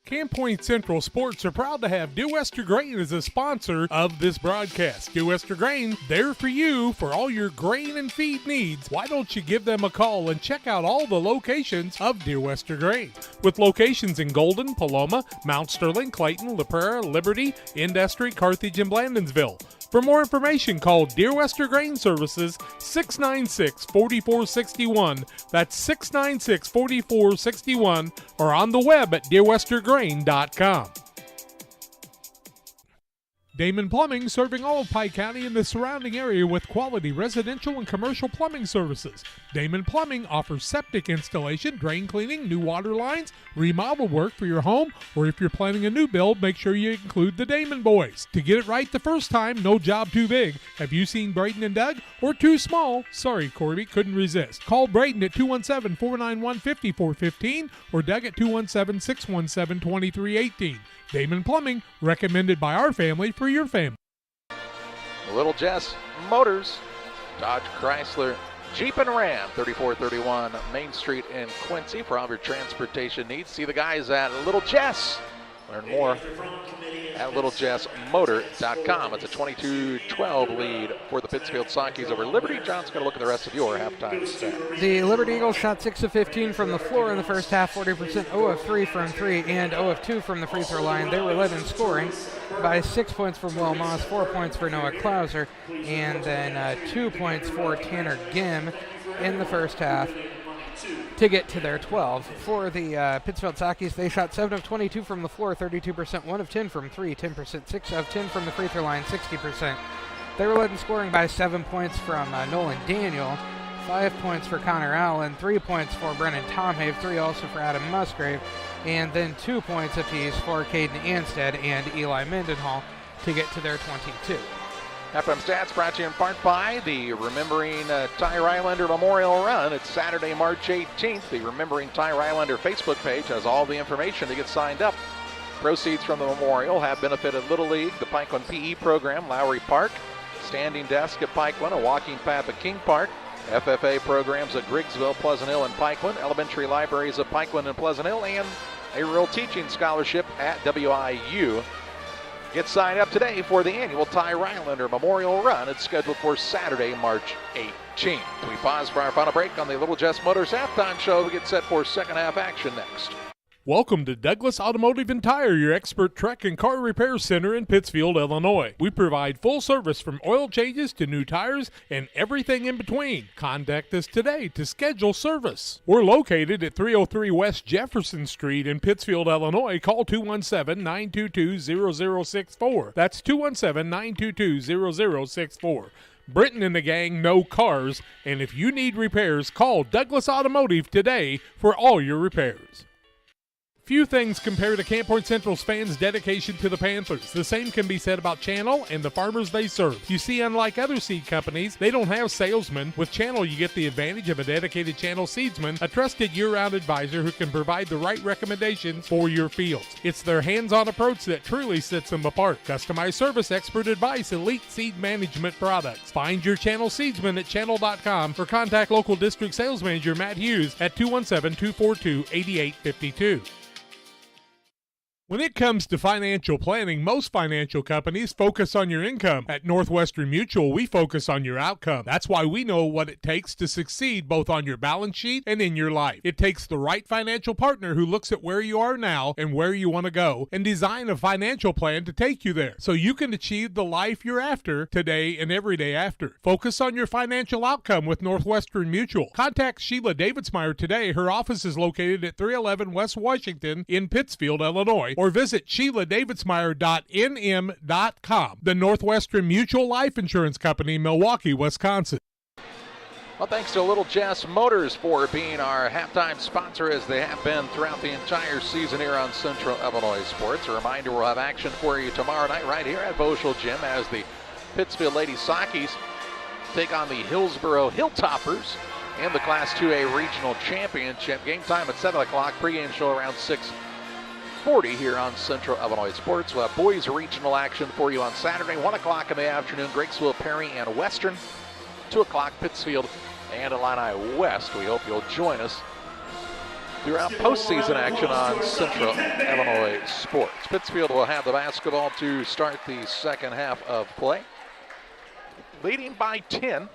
Camp Point Central Sports are proud to have Dear Wester Grain as a sponsor of this broadcast. Dear Wester Grain, there for you for all your grain and feed needs. Why don't you give them a call and check out all the locations of Dear Wester Grain? With locations in Golden, Paloma, Mount Sterling, Clayton, La Prairie, Liberty, Industry, Carthage, and Blandonsville. For more information, call Dear Wester Grain Services 696-4461. That's 696-4461, or on the web at dearwestergrain.com. Damon Plumbing, serving all of Pike County and the surrounding area with quality residential and commercial plumbing services. Damon Plumbing offers septic installation, drain cleaning, new water lines, remodel work for your home, or if you're planning a new build, make sure you include the Damon boys. To get it right the first time, no job too big. Have you seen Braden and Doug? Or too small? Sorry, Corby, couldn't resist. Call Braden at 217-491-5415 or Doug at 217-617-2318. Damon Plumbing, recommended by our family for your family. Little Jess Motors, Dodge Chrysler, Jeep and Ram, 3431 Main Street in Quincy for all of your transportation needs. See the guys at Little Jess. Learn more at littlejessmotor.com. It's a 22-12 lead for the Pittsfield Sakis over Liberty. John's going to look at the rest of your halftime stats. The Liberty Eagles shot 6 of 15 from the floor in the first half, 40%, 0 of 3 from 3, and 0 of 2 from the free throw line. They were led in scoring by 6 points from Will Moss, 4 points for Noah Klauser, and then 2 points for Tanner Gim in the first half to get to their 12. For the Pittsfield Sakis, they shot 7 of 22 from the floor, 32%, 1 of 10 from 3, 10%, 6 of 10 from the free throw line, 60%. They were led in scoring by 7 points from Nolan Daniel, 5 points for Connor Allen, 3 points for Brennan Tomhave, 3 also for Adam Musgrave, and then 2 points apiece for Caden Anstead and Eli Mendenhall to get to their 22. FM Stats brought to you in part by the Remembering Ty Rylander Memorial Run. It's Saturday, March 18th. The Remembering Ty Rylander Facebook page has all the information to get signed up. Proceeds from the memorial have benefited Little League, the Pikeland PE program, Lowry Park, Standing Desk at Pikeland, a walking path at King Park, FFA programs at Griggsville, Pleasant Hill, and Pikeland, elementary libraries at Pikeland and Pleasant Hill, and a rural teaching scholarship at WIU. Get signed up today for the annual Ty Rylander Memorial Run. It's scheduled for Saturday, March 18th. We pause for our final break on the Little Jess Motors halftime show. We get set for second half action next. Welcome to Douglas Automotive and Tire, your expert truck and car repair center in Pittsfield, Illinois. We provide full service from oil changes to new tires and everything in between. Contact us today to schedule service. We're located at 303 West Jefferson Street in Pittsfield, Illinois. Call 217-922-0064. That's 217-922-0064. Britton and the gang know cars, and if you need repairs, call Douglas Automotive today for all your repairs. Few things compare to Camp Point Central's fans' dedication to the Panthers. The same can be said about Channel and the farmers they serve. You see, unlike other seed companies, they don't have salesmen. With Channel, you get the advantage of a dedicated Channel seedsman, a trusted year-round advisor who can provide the right recommendations for your fields. It's their hands-on approach that truly sets them apart. Customized service, expert advice, elite seed management products. Find your Channel seedsman at channel.com or contact local district sales manager Matt Hughes at 217-242-8852. When it comes to financial planning, most financial companies focus on your income. At Northwestern Mutual, we focus on your outcome. That's why we know what it takes to succeed both on your balance sheet and in your life. It takes the right financial partner who looks at where you are now and where you want to go and design a financial plan to take you there so you can achieve the life you're after today and every day after. Focus on your financial outcome with Northwestern Mutual. Contact Sheila Davidsmeyer today. Her office is located at 311 West Washington in Pittsfield, Illinois, or visit SheilaDavidsmeyer.nm.com. The Northwestern Mutual Life Insurance Company, Milwaukee, Wisconsin. Well, thanks to Little Jess Motors for being our halftime sponsor, as they have been throughout the entire season here on Central Illinois Sports. A reminder, we'll have action for you tomorrow night right here at Boschel Gym as the Pittsfield Lady Sockies take on the Hillsboro Hilltoppers in the Class 2A Regional Championship. Game time at 7 o'clock, pregame show around 6:40 here on Central Illinois Sports. We'll have boys regional action for you on Saturday, 1 o'clock in the afternoon, Griggsville, Perry, and Western. 2 o'clock, Pittsfield and Illini West. We hope you'll join us throughout postseason action on Central Illinois Sports. Pittsfield will have the basketball to start the second half of play. Leading by 10.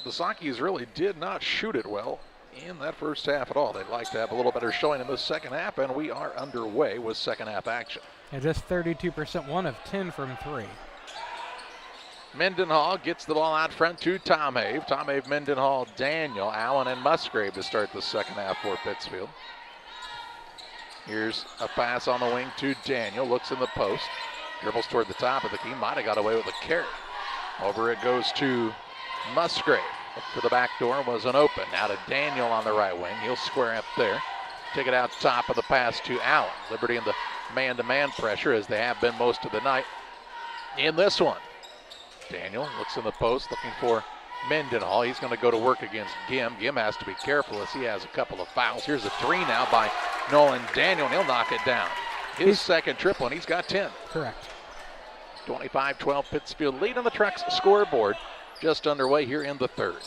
The Sockies really did not shoot it well in that first half at all. They'd like to have a little better showing in the second half, and we are underway with second half action. And just 32%, 1 of 10 from 3. Mendenhall gets the ball out front to Tom Have. Tom Have, Mendenhall, Daniel, Allen, and Musgrave to start the second half for Pittsfield. Here's a pass on the wing to Daniel. Looks in the post. Dribbles toward the top of the key. Might have got away with a carry. Over it goes to Musgrave. Look for the back door, wasn't open. Now to Daniel on the right wing. He'll square up there. Take it out top of the pass to Allen. Liberty in the man-to-man pressure, as they have been most of the night in this one. Daniel looks in the post, looking for Mendenhall. He's going to go to work against Gim. Gim has to be careful as he has a couple of fouls. Here's a three now by Nolan Daniel, and he'll knock it down. His second triple, and he's got 10. Correct. 25-12 Pittsfield lead on the Trucks scoreboard. Just underway here in the third.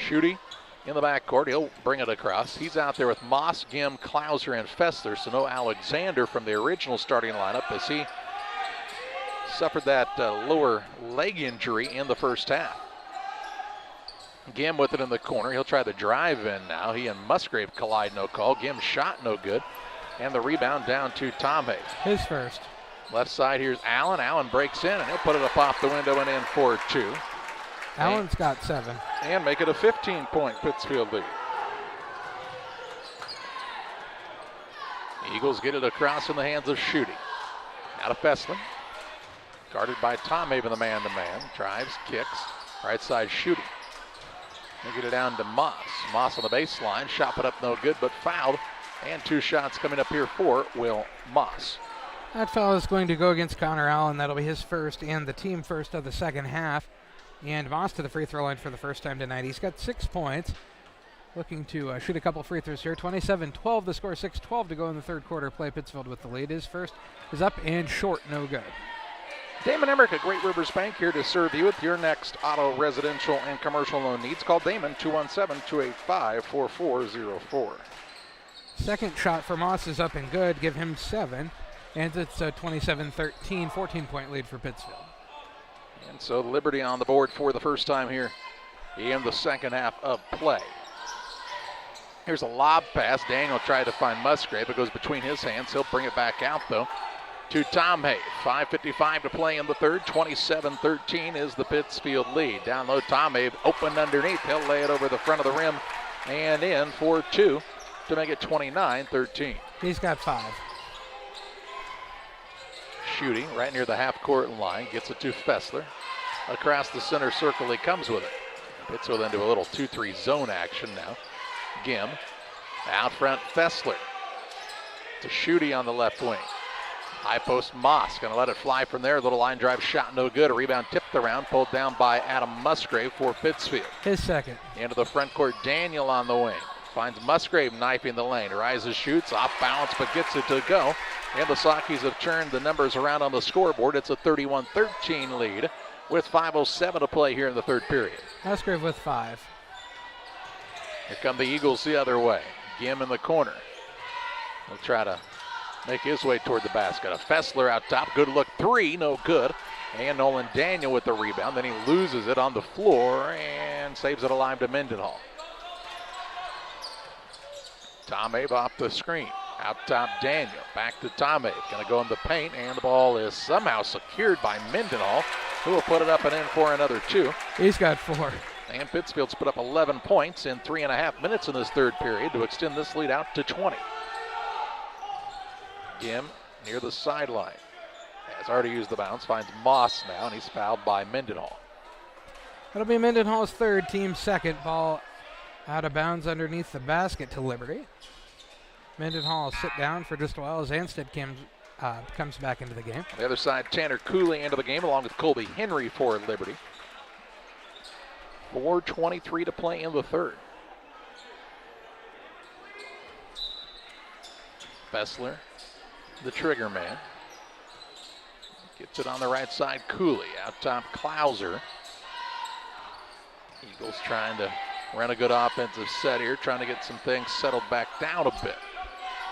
Schutte in the backcourt. He'll bring it across. He's out there with Moss, Gim, Klauser, and Fessler. So no Alexander from the original starting lineup, as he suffered that lower leg injury in the first half. Gim with it in the corner. He'll try the drive in now. He and Musgrave collide, no call. Gim's shot no good. And the rebound down to Tom Hayes. His first. Left side, here's Allen. Allen breaks in, and he'll put it up off the window and in for 2. Allen's got 7. And make it a 15-point Pittsfield lead. Eagles get it across in the hands of Schutte. Now to Fessler. Guarded by Tom Haven, the man-to-man. Drives, kicks. Right side, Schutte. They get it down to Moss. Moss on the baseline. Shot put up no good, but fouled. And 2 shots coming up here for Will Moss. That foul is going to go against Connor Allen. That'll be his first and the team first of the second half. And Moss to the free throw line for the first time tonight. He's got 6 points. Looking to shoot a couple free throws here. 27-12 the score, 6:12 to go in the third quarter. Play Pittsfield with the lead. His first is up and short, no good. Damon Emmerich at Great Rivers Bank here to serve you with your next auto, residential, and commercial loan needs. Call Damon 217-285-4404. Second shot for Moss is up and good. Give him 7. And it's a 27-13, 14-point lead for Pittsfield. And so Liberty on the board for the first time here in the second half of play. Here's a lob pass. Daniel tried to find Musgrave. It goes between his hands. He'll bring it back out, though, to Tom Hay. 5:55 to play in the third. 27-13 is the Pittsfield lead. Down low, Tom Hay open underneath. He'll lay it over the front of the rim and in for 2 to make it 29-13. He's got 5. Shooting right near the half-court line. Gets it to Fessler. Across the center circle he comes with it. Pittsfield into a little 2-3 zone action now. Gim. Out front, Fessler. To Schutte on the left wing. High post, Moss. Going to let it fly from there. Little line drive shot, no good. A rebound tipped around, pulled down by Adam Musgrave for Pittsfield. His second. Into the front court, Daniel on the wing. Finds Musgrave knifing the lane. Rises, shoots, off balance, but gets it to go. And the Sockies have turned the numbers around on the scoreboard. It's a 31-13 lead with 5:07 to play here in the third period. Musgrave with 5. Here come the Eagles the other way. Gim in the corner. He'll try to make his way toward the basket. A Fessler out top. Good look 3, no good. And Nolan Daniel with the rebound. Then he loses it on the floor and saves it alive to Mendenhall. Tom Abe off the screen. Out top, Daniel. Back to Tom Abe. Going to go in the paint, and the ball is somehow secured by Mendenhall, who will put it up and in for another 2. He's got 4. And Pittsfield's put up 11 points in 3.5 minutes in this third period to extend this lead out to 20. Gim near the sideline. Has already used the bounce. Finds Moss now, and he's fouled by Mendenhall. That'll be Mendenhall's third, team second. Ball out of bounds underneath the basket to Liberty. Mendenhall will sit down for just a while as Anstead comes back into the game. On the other side, Tanner Cooley into the game along with Colby Henry for Liberty. 4:23 to play in the third. Fessler, the trigger man. Gets it on the right side, Cooley. Out top, Klauser. Eagles trying to run a good offensive set here, trying to get some things settled back down a bit.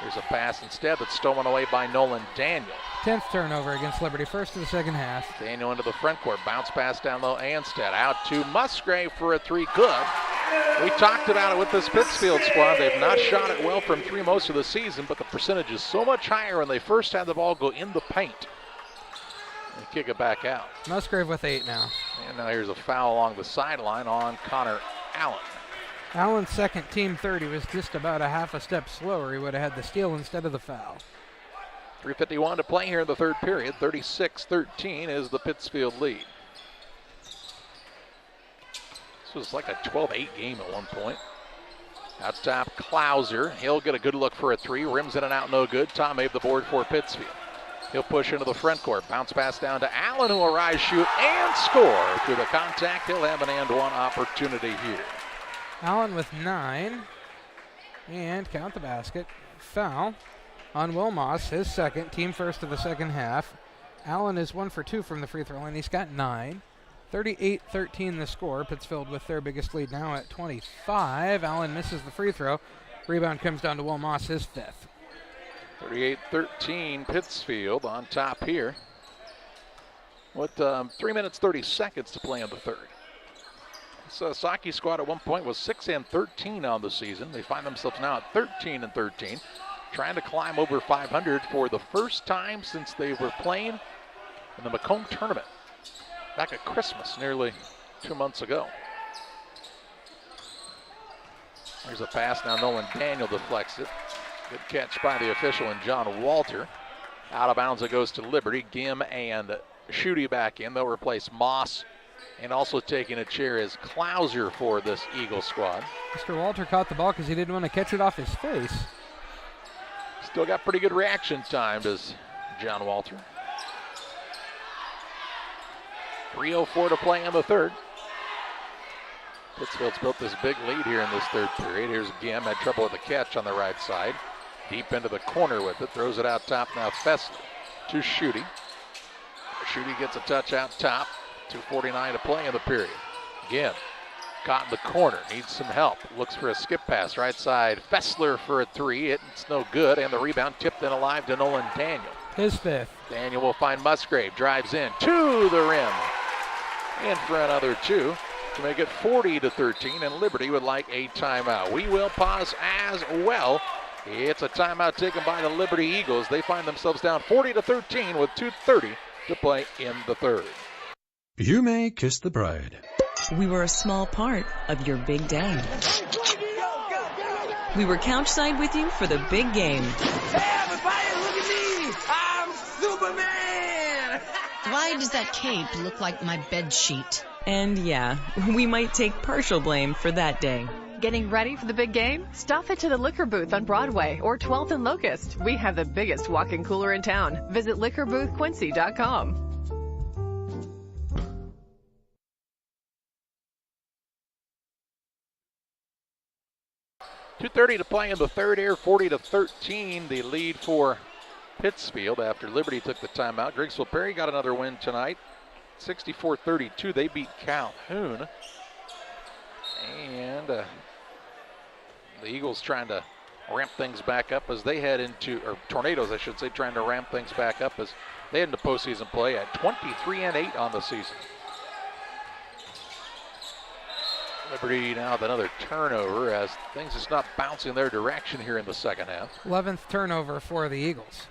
Here's a pass instead that's stolen away by Nolan Daniel. 10th turnover against Liberty, first of the second half. Daniel into the front court, bounce pass down low, Anstead out to Musgrave for a 3, good. We talked about it with this Pittsfield squad. They've not shot it well from 3 most of the season, but the percentage is so much higher when they first had the ball go in the paint. And kick it back out. Musgrave with 8 now. And now here's a foul along the sideline on Connor Allen. Allen's second, team third. He was just about a half a step slower. He would have had the steal instead of the foul. 3:51 to play here in the third period. 36-13 is the Pittsfield lead. This was like a 12-8 game at one point. Out top, Klauser. He'll get a good look for a 3. Rims in and out, no good. Tom Abe the board for Pittsfield. He'll push into the front court. Bounce pass down to Allen, who will rise, shoot, and score. Through the contact, he'll have an and-one opportunity here. Allen with 9. And count the basket. Foul on Will Moss, his second, team first of the second half. Allen is 1 for 2 from the free throw line. He's got 9. 38-13 the score. Pittsfield with their biggest lead now at 25. Allen misses the free throw. Rebound comes down to Will Moss, his 5th. 38-13 Pittsfield on top here with 3 minutes 30 seconds to play in the third. So Saki squad at one point was 6-13 on the season. They find themselves now at 13-13, trying to climb over 500 for the first time since they were playing in the Macomb tournament back at Christmas nearly 2 months ago. There's a pass now. Nolan Daniel deflects it. Good catch by the official and John Walter. Out of bounds it goes to Liberty. Gim and Schutte back in. They'll replace Moss. And also taking a chair is Klauser for this Eagle squad. Mr. Walter caught the ball because he didn't want to catch it off his face. Still got pretty good reaction time as John Walter. 3:04 to play in the third. Pittsfield's built this big lead here in this third period. Here's Gim, had trouble with the catch on the right side. Deep into the corner with it, throws it out top now Fessler to Schutte. Schutte gets a touch out top. 2:49 to play in the period. Gim caught in the corner, needs some help. Looks for a skip pass, right side. Fessler for a three, it's no good, and the rebound tipped in alive to Nolan Daniel. His fifth. Daniel will find Musgrave, drives in to the rim. In for another two to make it 40-13, and Liberty would like a timeout. We will pause as well. It's a timeout taken by the Liberty Eagles. They find themselves down 40-13 with 2:30 to play in the third. You may kiss the bride. We were a small part of your big day. We were couchside with you for the big game. Hey everybody, look at me! I'm Superman! Why does that cape look like my bed sheet? And yeah, we might take partial blame for that day. Getting ready for the big game? Stop it to the liquor booth on Broadway or 12th and Locust. We have the biggest walk-in cooler in town. Visit liquorboothquincy.com. 2:30 to play in the third here, 40-13, the lead for Pittsfield after Liberty took the timeout. Grigsville Perry got another win tonight, 64-32. They beat Calhoun. And the Eagles trying to ramp things back up as they head into, or Tornadoes I should say, trying to ramp things back up as they head into postseason play at 23-8 on the season. Liberty now with another turnover as things just not bouncing their direction here in the second half. 11th turnover for the Eagles.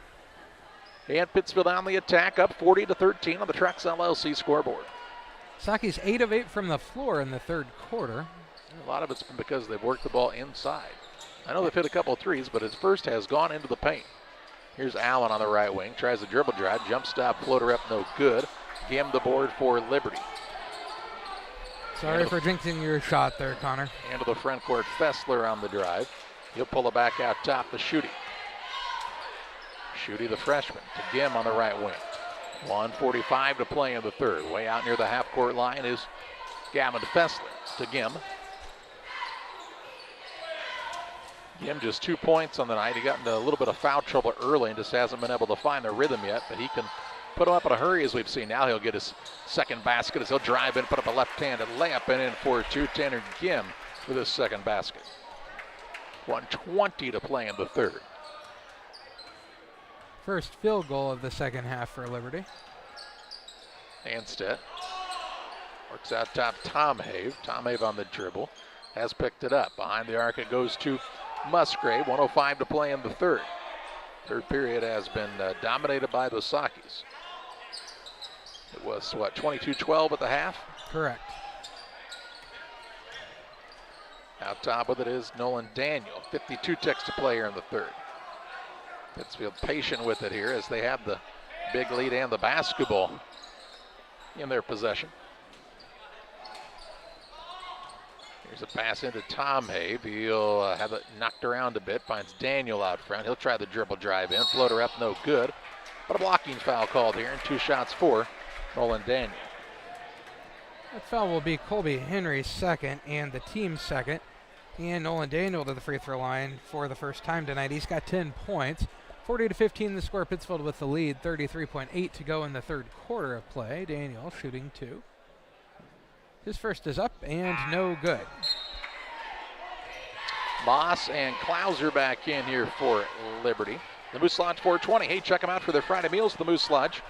And Pittsfield on the attack, up 40-13 on the Trex LLC scoreboard. Saki's 8 of 8 from the floor in the third quarter. A lot of it's been because they've worked the ball inside. I know they've hit a couple of threes, but his first has gone into the paint. Here's Allen on the right wing, tries a dribble drive, jump stop, floater up, no good. Gim the board for Liberty. Sorry for jinxing your shot there, Connor. Into the front court, Fessler on the drive. He'll pull it back out top to Schutte. Schutte, the freshman, to Gim on the right wing. 1:45 to play in the third. Way out near the half-court line is Gavin Fessler to Gim. Gim just 2 points on the night. He got into a little bit of foul trouble early and just hasn't been able to find the rhythm yet, but he can put him up in a hurry as we've seen. Now he'll get his second basket as he'll drive in, put up a left-handed layup and in for two. Tanner Gim with his second basket. 1:20 to play in the third. First field goal of the second half for Liberty. Anstead works out top Tom Have. Tom Have on the dribble. Has picked it up. Behind the arc it goes to Musgrave. 1:05 to play in the third. Third period has been dominated by the Sakis. It was, 22-12 at the half? Correct. Out top with it is Nolan Daniel. 52 ticks to play here in the third. Pittsfield patient with it here as they have the big lead and the basketball in their possession. Here's a pass into Tom Have. He'll have it knocked around a bit. Finds Daniel out front. He'll try the dribble drive in. Floater up, no good. But a blocking foul called here, and 2 shots for Nolan Daniel. That foul will be Colby Henry's second and the team's second. And Nolan Daniel to the free throw line for the first time tonight. He's got 10 points. 40-15 the score. Pittsfield with the lead. 33.8 to go in the third quarter of play. Daniel shooting 2. His first is up and no good. Moss and Klauser back in here for Liberty. The Moose Lodge 420. Hey, check them out for their Friday meals, the Moose Lodge.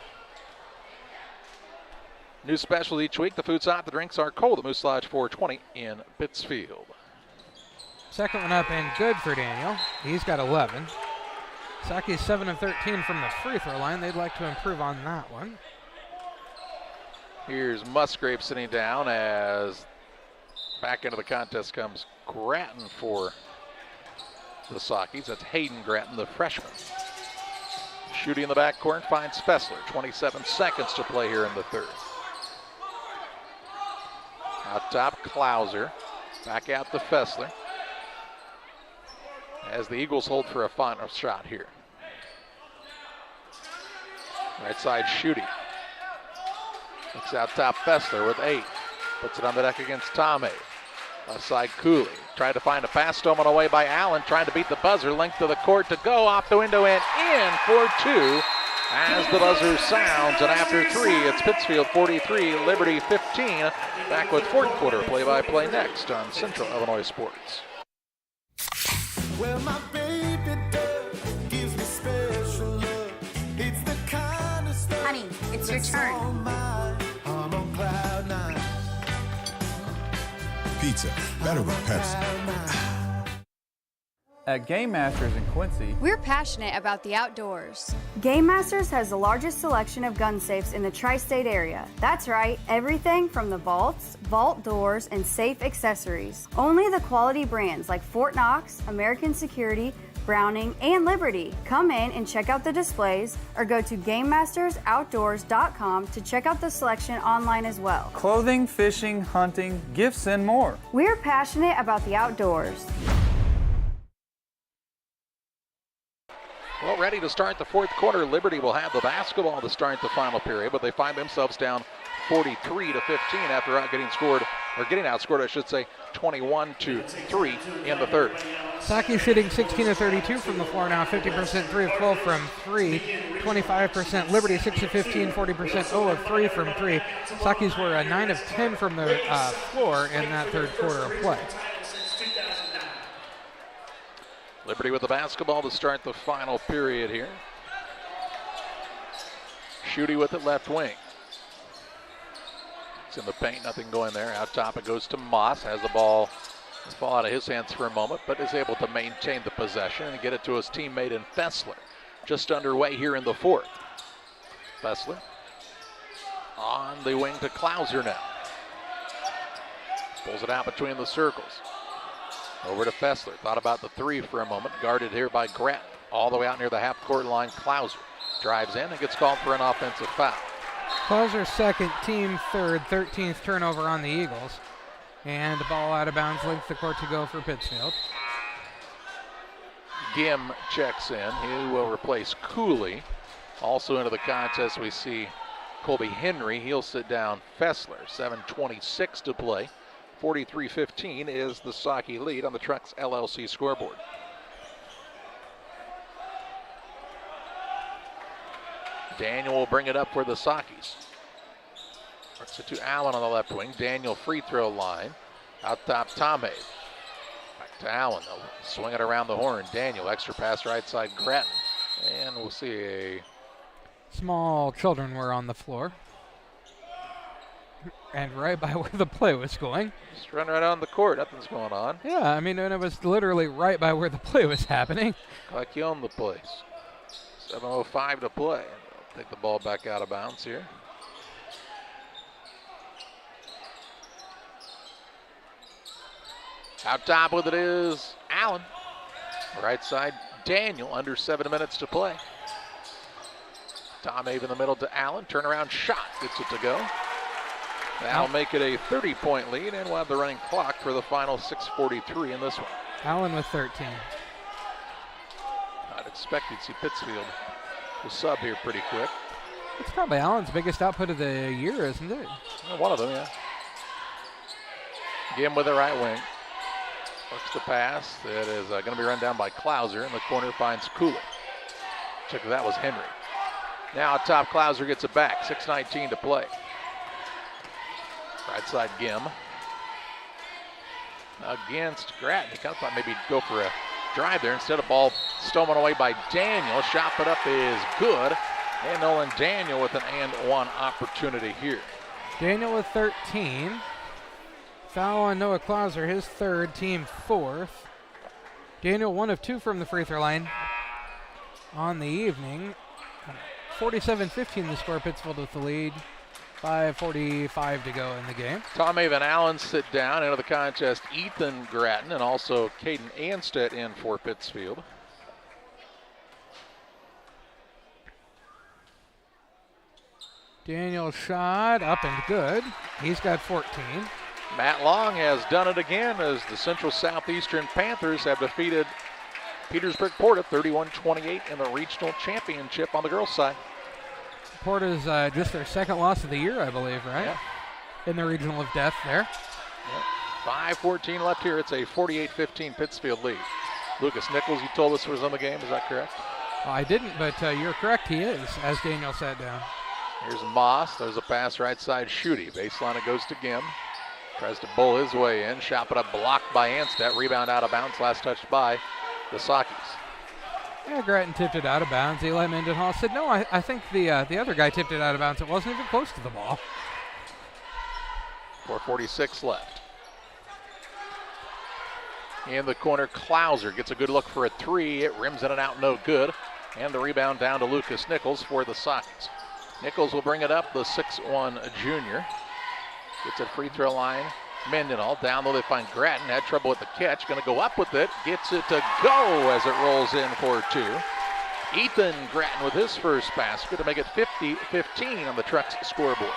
New special each week. The food's hot, the drinks are cold. The Moose Lodge 420 in Pittsfield. Second one up and good for Daniel. He's got 11. Saki's 7 of 13 from the free throw line. They'd like to improve on that one. Here's Musgrave sitting down as back into the contest comes Gratton for the Sakis. That's Hayden Gratton, the freshman. Shooting in the backcourt finds Fessler. 27 seconds to play here in the third. Out top, Klauser. Back out to Fessler. As the Eagles hold for a final shot here. Right side, Schutte. Looks out top, Fessler with 8. Puts it on the deck against Tomei. Left side, Cooley. Tried to find a pass, stolen away by Allen. Trying to beat the buzzer. Length of the court to go. Off the window and in for 2. As the buzzer sounds, and after 3, it's Pittsfield 43, Liberty 15. Back with fourth quarter play-by-play next on Central Illinois Sports. Well, my baby does gives me special love. It's the kind of stuff. Honey, it's your turn. I'm on cloud 9. Pizza, better with Pepsi. At Game Masters in Quincy, We're passionate about the outdoors. Game Masters has the largest selection of gun safes in the tri-state area. That's right, everything from the vaults, vault doors, and safe accessories. Only the quality brands like Fort Knox, American Security, Browning, and Liberty. Come in and check out the displays or go to GameMastersOutdoors.com to check out the selection online as well. clothing, fishing, hunting, gifts, and more. We're passionate about the outdoors. Well, ready to start the fourth quarter. Liberty will have the basketball to start the final period, but they find themselves down 43-15 after getting outscored, I should say, 21-3 in the third. Saki shooting 16 of 32 from the floor now, 50%, 3 of 12 from 3, 25%. Liberty 6 of 15, 40%, 0 of 3 from 3. Saki's were 9 of 10 from the floor in that third quarter of play. Liberty with the basketball to start the final period here. Schutte with it, left wing. It's in the paint, nothing going there. Out top it goes to Moss, has the ball fall out of his hands for a moment, but is able to maintain the possession and get it to his teammate in Fessler. Just underway here in the fourth. Fessler on the wing to Klauser now. Pulls it out between the circles. Over to Fessler. Thought about the 3 for a moment. Guarded here by Grattan. All the way out near the half-court line. Klauser drives in and gets called for an offensive foul. Klauser second, team third, 13th turnover on the Eagles. And the ball out of bounds, length the court to go for Pittsfield. Gim checks in. He will replace Cooley. Also into the contest we see Colby Henry. He'll sit down Fessler. 7:26 to play. 43-15 is the Saki lead on the Trucks LLC scoreboard. Daniel will bring it up for the Sakis. Works it to Allen on the left wing. Daniel free throw line. Out top, Tomei. Back to Allen. They'll swing it around the horn. Daniel, extra pass right side, Grattan. And we'll see a... Small children were on the floor. And right by where the play was going. Just run right on the court. Nothing's going on. Yeah, I mean, and it was literally right by where the play was happening. Like you own the place. 7:05 to play. They'll take the ball back out of bounds here. Out top with it is Allen. Right side, Daniel, under 7 minutes to play. Tom Ave in the middle to Allen. Turnaround shot, gets it to go. That'll make it a 30-point lead, and we'll have the running clock for the final 6:43 in this one. Allen with 13. I'd expect you'd see Pittsfield will sub here pretty quick. It's probably Allen's biggest output of the year, isn't it? Well, one of them, yeah. Gim with the right wing. Works the pass. That is going to be run down by Klauser. In the corner finds Cooley. Check that was Henry. Now top, Klauser gets it back. 6:19 to play. Right side, Gim. Against Grattan. He kind of thought maybe he'd go for a drive there. Instead of ball stolen away by Daniel. Shot put up is good. And Nolan Daniel with an and one opportunity here. Daniel with 13. Foul on Noah Klauser, his third, team fourth. Daniel 1 of 2 from the free throw line on the evening. 47-15 the score, Pittsfield with the lead. 5:45 to go in the game. Tom Avon Allen sit down. Into the contest, Ethan Grattan and also Caden Anstead in for Pittsfield. Daniel shot up and good. He's got 14. Matt Long has done it again as the Central Southeastern Panthers have defeated Petersburg Porta 31-28 in the regional championship on the girls' side. Porta's just their second loss of the year, I believe, right? Yeah. In the regional of death there. Yep. 5:14 left here. It's a 48-15 Pittsfield lead. Lucas Nichols, you told us was on the game. Is that correct? Well, I didn't, but you're correct. He is, as Daniel sat down. Here's Moss. There's a pass right side. Shooty. Baseline, it goes to Gim. Tries to bull his way in. Shot put up, blocked by Anstedt. Rebound out of bounds. Last touched by the Sakis. Yeah, Grattan tipped it out of bounds. Eli Mendenhall said, no, I think the other guy tipped it out of bounds. It wasn't even close to the ball. 4:46 left. In the corner, Klauser gets a good look for a three. It rims in and out, no good. And the rebound down to Lucas Nichols for the Sockets. Nichols will bring it up, the 6'1 junior. Gets it free throw line. Mendenhall down low, they find Grattan. Had trouble with the catch. Going to go up with it. Gets it to go as it rolls in for two. Ethan Grattan with his first basket to make it 50-15 on the Trucks scoreboard.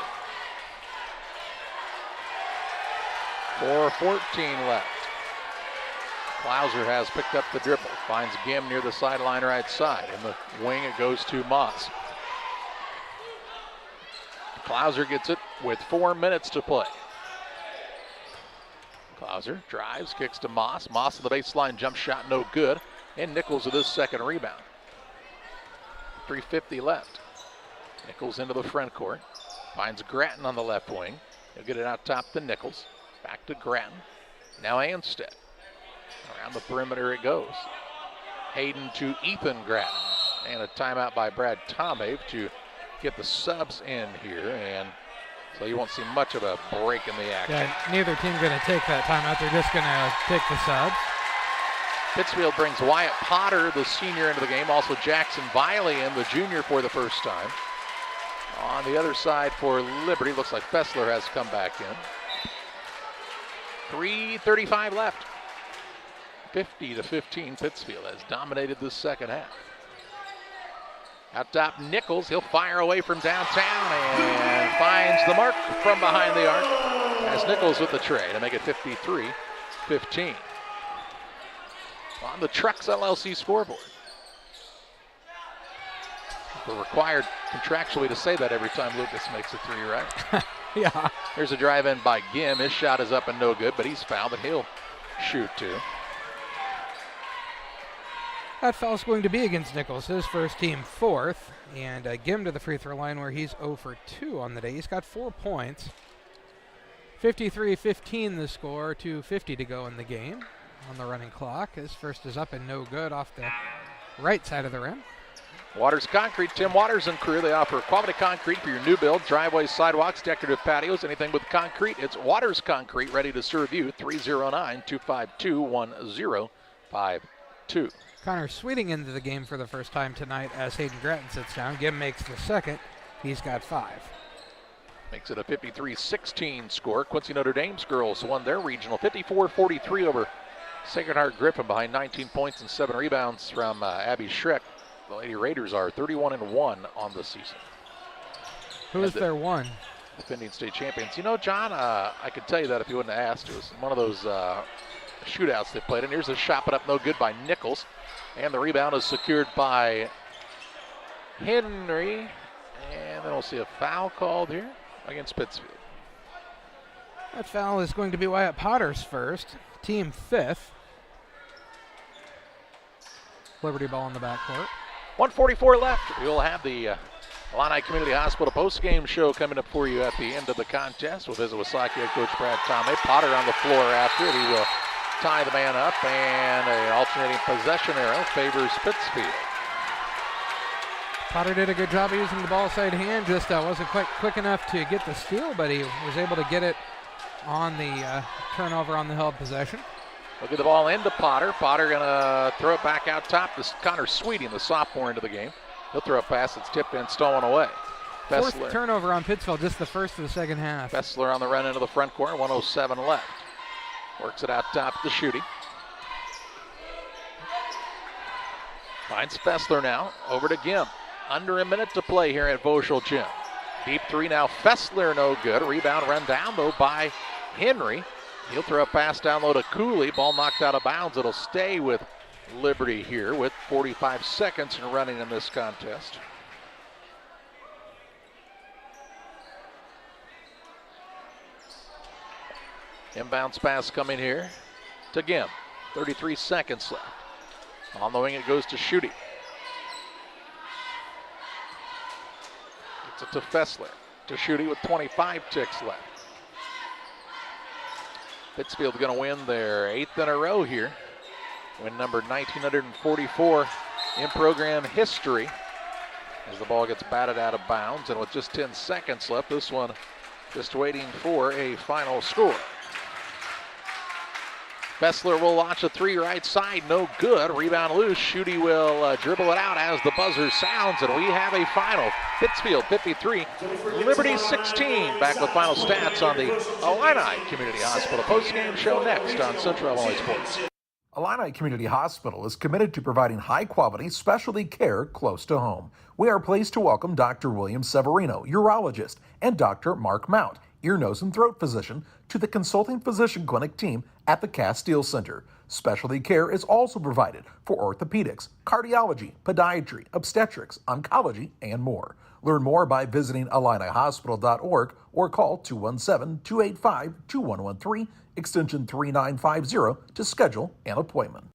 4:14 left. Klauser has picked up the dribble. Finds Gim near the sideline right side. In the wing, it goes to Moss. Klauser gets it with 4 minutes to play. Klauser drives, kicks to Moss. Moss on the baseline, jump shot, no good. And Nichols with his second rebound. 3:50 left. Nichols into the front court. Finds Grattan on the left wing. He'll get it out top to Nichols. Back to Grattan. Now Anstedt. Around the perimeter it goes. Hayden to Ethan Grattan. And a timeout by Brad Tomave to get the subs in here. And so you won't see much of a break in the action. Yeah, neither team going to take that timeout. They're just going to take the subs. Pittsfield brings Wyatt Potter, the senior, into the game. Also Jackson Viley in, the junior, for the first time. On the other side for Liberty, looks like Fessler has come back in. 3:35 left. 50-15, Pittsfield has dominated this second half. Out top, Nichols, he'll fire away from downtown and finds the mark from behind the arc. As Nichols with the tray to make it 53-15. On the Trucks LLC scoreboard. We're required contractually to say that every time Lucas makes a three, right? Yeah. Here's a drive in by Gim. His shot is up and no good, but he's fouled and he'll shoot too. That foul's going to be against Nichols, his first team fourth. And Gim to the free throw line where he's 0 for 2 on the day. He's got 4 points. 53-15 the score, 2:50 to go in the game on the running clock. His first is up and no good off the right side of the rim. Waters Concrete, Tim Waters and crew. They offer quality concrete for your new build, driveways, sidewalks, decorative patios, anything with concrete. It's Waters Concrete, ready to serve you. 309-252-1052. Connor Sweeting into the game for the first time tonight as Hayden Grattan sits down. Gim makes the second. He's got 5. Makes it a 53-16 score. Quincy Notre Dame's girls won their regional 54-43 over Sacred Heart Griffin behind 19 points and 7 rebounds from Abby Schreck. The Lady Raiders are 31-1 on the season. Who is their one? Defending state champions. You know, John, I could tell you that if you wouldn't have asked. It was one of those shootouts they played in. Here's a shot put up no good by Nichols. And the rebound is secured by Henry. And then we'll see a foul called here against Pittsfield. That foul is going to be Wyatt Potter's first. Team 5th. Liberty ball in the backcourt. 1:44 left. We will have the Illini Community Hospital postgame show coming up for you at the end of the contest. We'll visit with Saukey head coach Brad Tomei. Potter on the floor after it. He will tie the man up, and an alternating possession arrow favors Pittsfield. Potter did a good job of using the ball side hand. Just wasn't quite quick enough to get the steal, but he was able to get it on the turnover on the held possession. We'll get the ball into Potter. Potter going to throw it back out top to Connor Sweeting, the sophomore, into the game. He'll throw a pass that's tipped and stolen away. Fourth Fessler. turnover on Pittsfield, just the first of the second half. Fessler on the run into the front corner, 1:07 left. Works it out top to Shooty. Finds Fessler now, over to Gim. Under a minute to play here at Voschel Gym. Deep three now, Fessler no good. Rebound run down though by Henry. He'll throw a pass down low to Cooley. Ball knocked out of bounds. It'll stay with Liberty here with 45 seconds running in this contest. Inbounds pass coming here to Gim. 33 seconds left. On the wing it goes to Schutte. Gets it to Fessler. To Schutte with 25 ticks left. Pittsfield going to win their 8th in a row here. Win number 1944 in program history. As the ball gets batted out of bounds, and with just 10 seconds left, this one just waiting for a final score. Fessler will launch a three right side, no good. Rebound loose. Schutte will dribble it out as the buzzer sounds, and we have a final. Pittsfield 53, Liberty 16. Back with final stats on the Illini Community Hospital postgame show next on Central Illinois Sports. Illini Community Hospital is committed to providing high-quality specialty care close to home. We are pleased to welcome Dr. William Severino, urologist, and Dr. Mark Mount, ear, nose, and throat physician, to the consulting physician clinic team at the Castile Center. Specialty care is also provided for orthopedics, cardiology, podiatry, obstetrics, oncology, and more. Learn more by visiting IlliniHospital.org or call 217-285-2113, extension 3950 to schedule an appointment.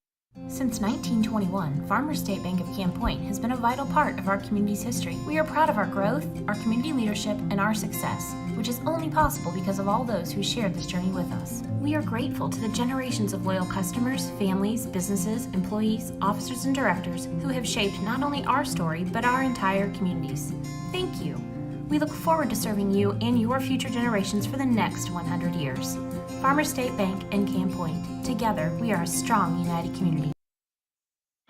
Since 1921, Farmers State Bank of Camp Point has been a vital part of our community's history. We are proud of our growth, our community leadership, and our success, which is only possible because of all those who shared this journey with us. We are grateful to the generations of loyal customers, families, businesses, employees, officers, and directors who have shaped not only our story, but our entire communities. Thank you. We look forward to serving you and your future generations for the next 100 years. Farmers State Bank and Camp Point. Together, we are a strong, united community.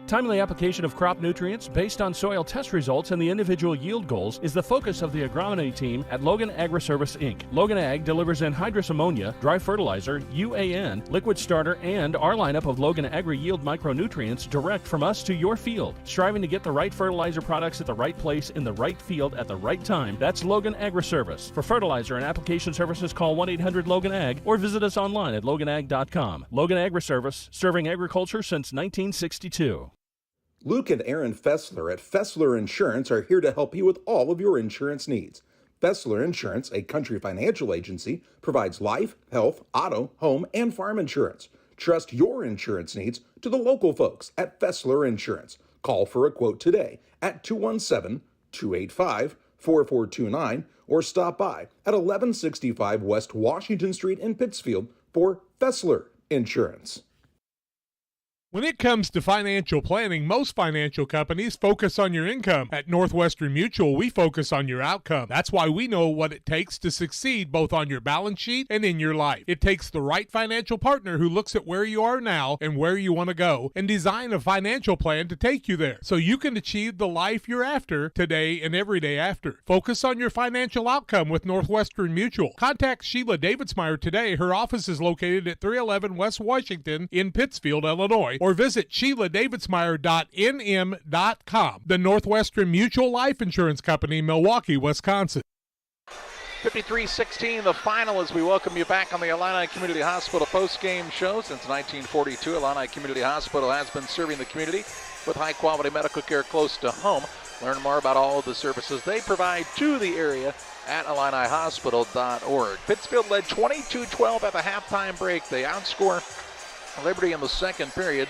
Timely application of crop nutrients based on soil test results and the individual yield goals is the focus of the agronomy team at Logan Agri-Service, Inc. Logan Ag delivers anhydrous ammonia, dry fertilizer, UAN, liquid starter, and our lineup of Logan Agri-Yield micronutrients direct from us to your field. Striving to get the right fertilizer products at the right place in the right field at the right time, that's Logan Agri-Service. For fertilizer and application services, call 1-800-LOGAN-AG or visit us online at loganag.com. Logan Agri-Service, serving agriculture since 1962. Luke and Aaron Fessler at Fessler Insurance are here to help you with all of your insurance needs. Fessler Insurance, a country financial agency, provides life, health, auto, home, and farm insurance. Trust your insurance needs to the local folks at Fessler Insurance. Call for a quote today at 217-285-4429 or stop by at 1165 West Washington Street in Pittsfield for Fessler Insurance. When it comes to financial planning, most financial companies focus on your income. At Northwestern Mutual, we focus on your outcome. That's why we know what it takes to succeed both on your balance sheet and in your life. It takes the right financial partner who looks at where you are now and where you want to go and design a financial plan to take you there so you can achieve the life you're after today and every day after. Focus on your financial outcome with Northwestern Mutual. Contact Sheila Davidsmeyer today. Her office is located at 311 West Washington in Pittsfield, Illinois, or visit SheilaDavidsmeyer.nm.com. The Northwestern Mutual Life Insurance Company, Milwaukee, Wisconsin. 53-16, the final, as we welcome you back on the Illini Community Hospital post-game show. Since 1942, Illini Community Hospital has been serving the community with high-quality medical care close to home. Learn more about all of the services they provide to the area at IlliniHospital.org. Pittsfield led 22-12 at the halftime break. They outscore Liberty in the second period,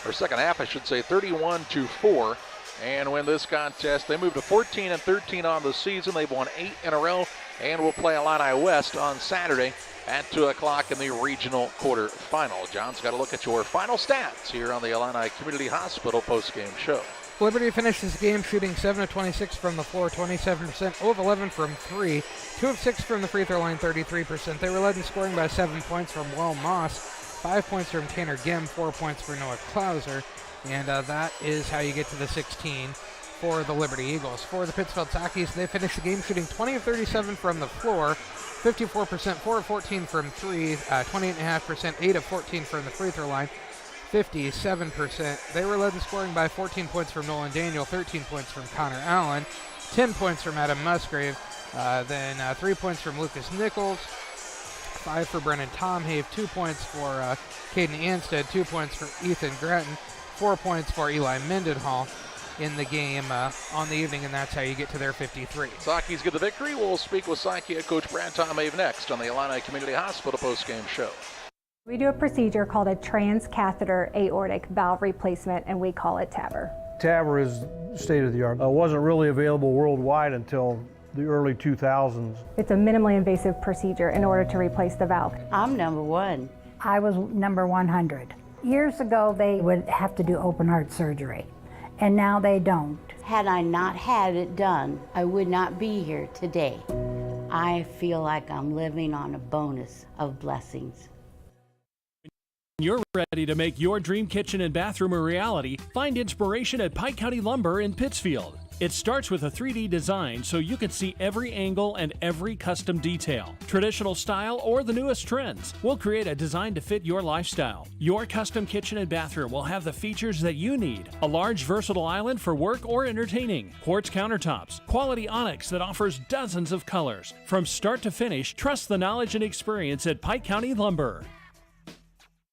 or second half, I should say, 31-4. And win this contest, they move to 14-13 on the season. They've won 8 in a row and will play Illini West on Saturday at 2 o'clock in the regional quarterfinal. John's got a look at your final stats here on the Illini Community Hospital postgame show. Liberty finishes the game shooting 7 of 26 from the floor, 27%, 0 of 11 from 3, 2 of 6 from the free throw line, 33%. They were led in scoring by 7 points from Will Moss, 5 points from Tanner Gim, 4 points for Noah Klauser, and that is how you get to the 16 for the Liberty Eagles. For the Pittsfield Takis, they finished the game shooting 20 of 37 from the floor, 54%, 4 of 14 from 3, 28.5%, 8 of 14 from the free throw line, 57%. They were led in scoring by 14 points from Nolan Daniel, 13 points from Connor Allen, 10 points from Adam Musgrave, then 3 points from Lucas Nichols, 5 for Brennan Tomhave, 2 points for Caden Anstead, 2 points for Ethan Gratton, 4 points for Eli Mendenhall. in the game on the evening, and that's how you get to their 53. Saki's get the victory. We'll speak with Saki head coach Brad Tomave next on the Illini Community Hospital postgame show. We do a procedure called a transcatheter aortic valve replacement, and we call it TAVR. TAVR is state of the art. Wasn't really available worldwide until the early 2000s. It's a minimally invasive procedure in order to replace the valve. I'm number 1. I was number 100. Years ago, they would have to do open heart surgery, and now they don't. Had I not had it done, I would not be here today. I feel like I'm living on a bonus of blessings. You're ready to make your dream kitchen and bathroom a reality. Find inspiration at Pike County Lumber in Pittsfield. It starts with a 3D design so you can see every angle and every custom detail. Traditional style or the newest trends. We'll create a design to fit your lifestyle. Your custom kitchen and bathroom will have the features that you need. A large versatile island for work or entertaining. Quartz countertops. Quality onyx that offers dozens of colors. From start to finish, trust the knowledge and experience at Pike County Lumber.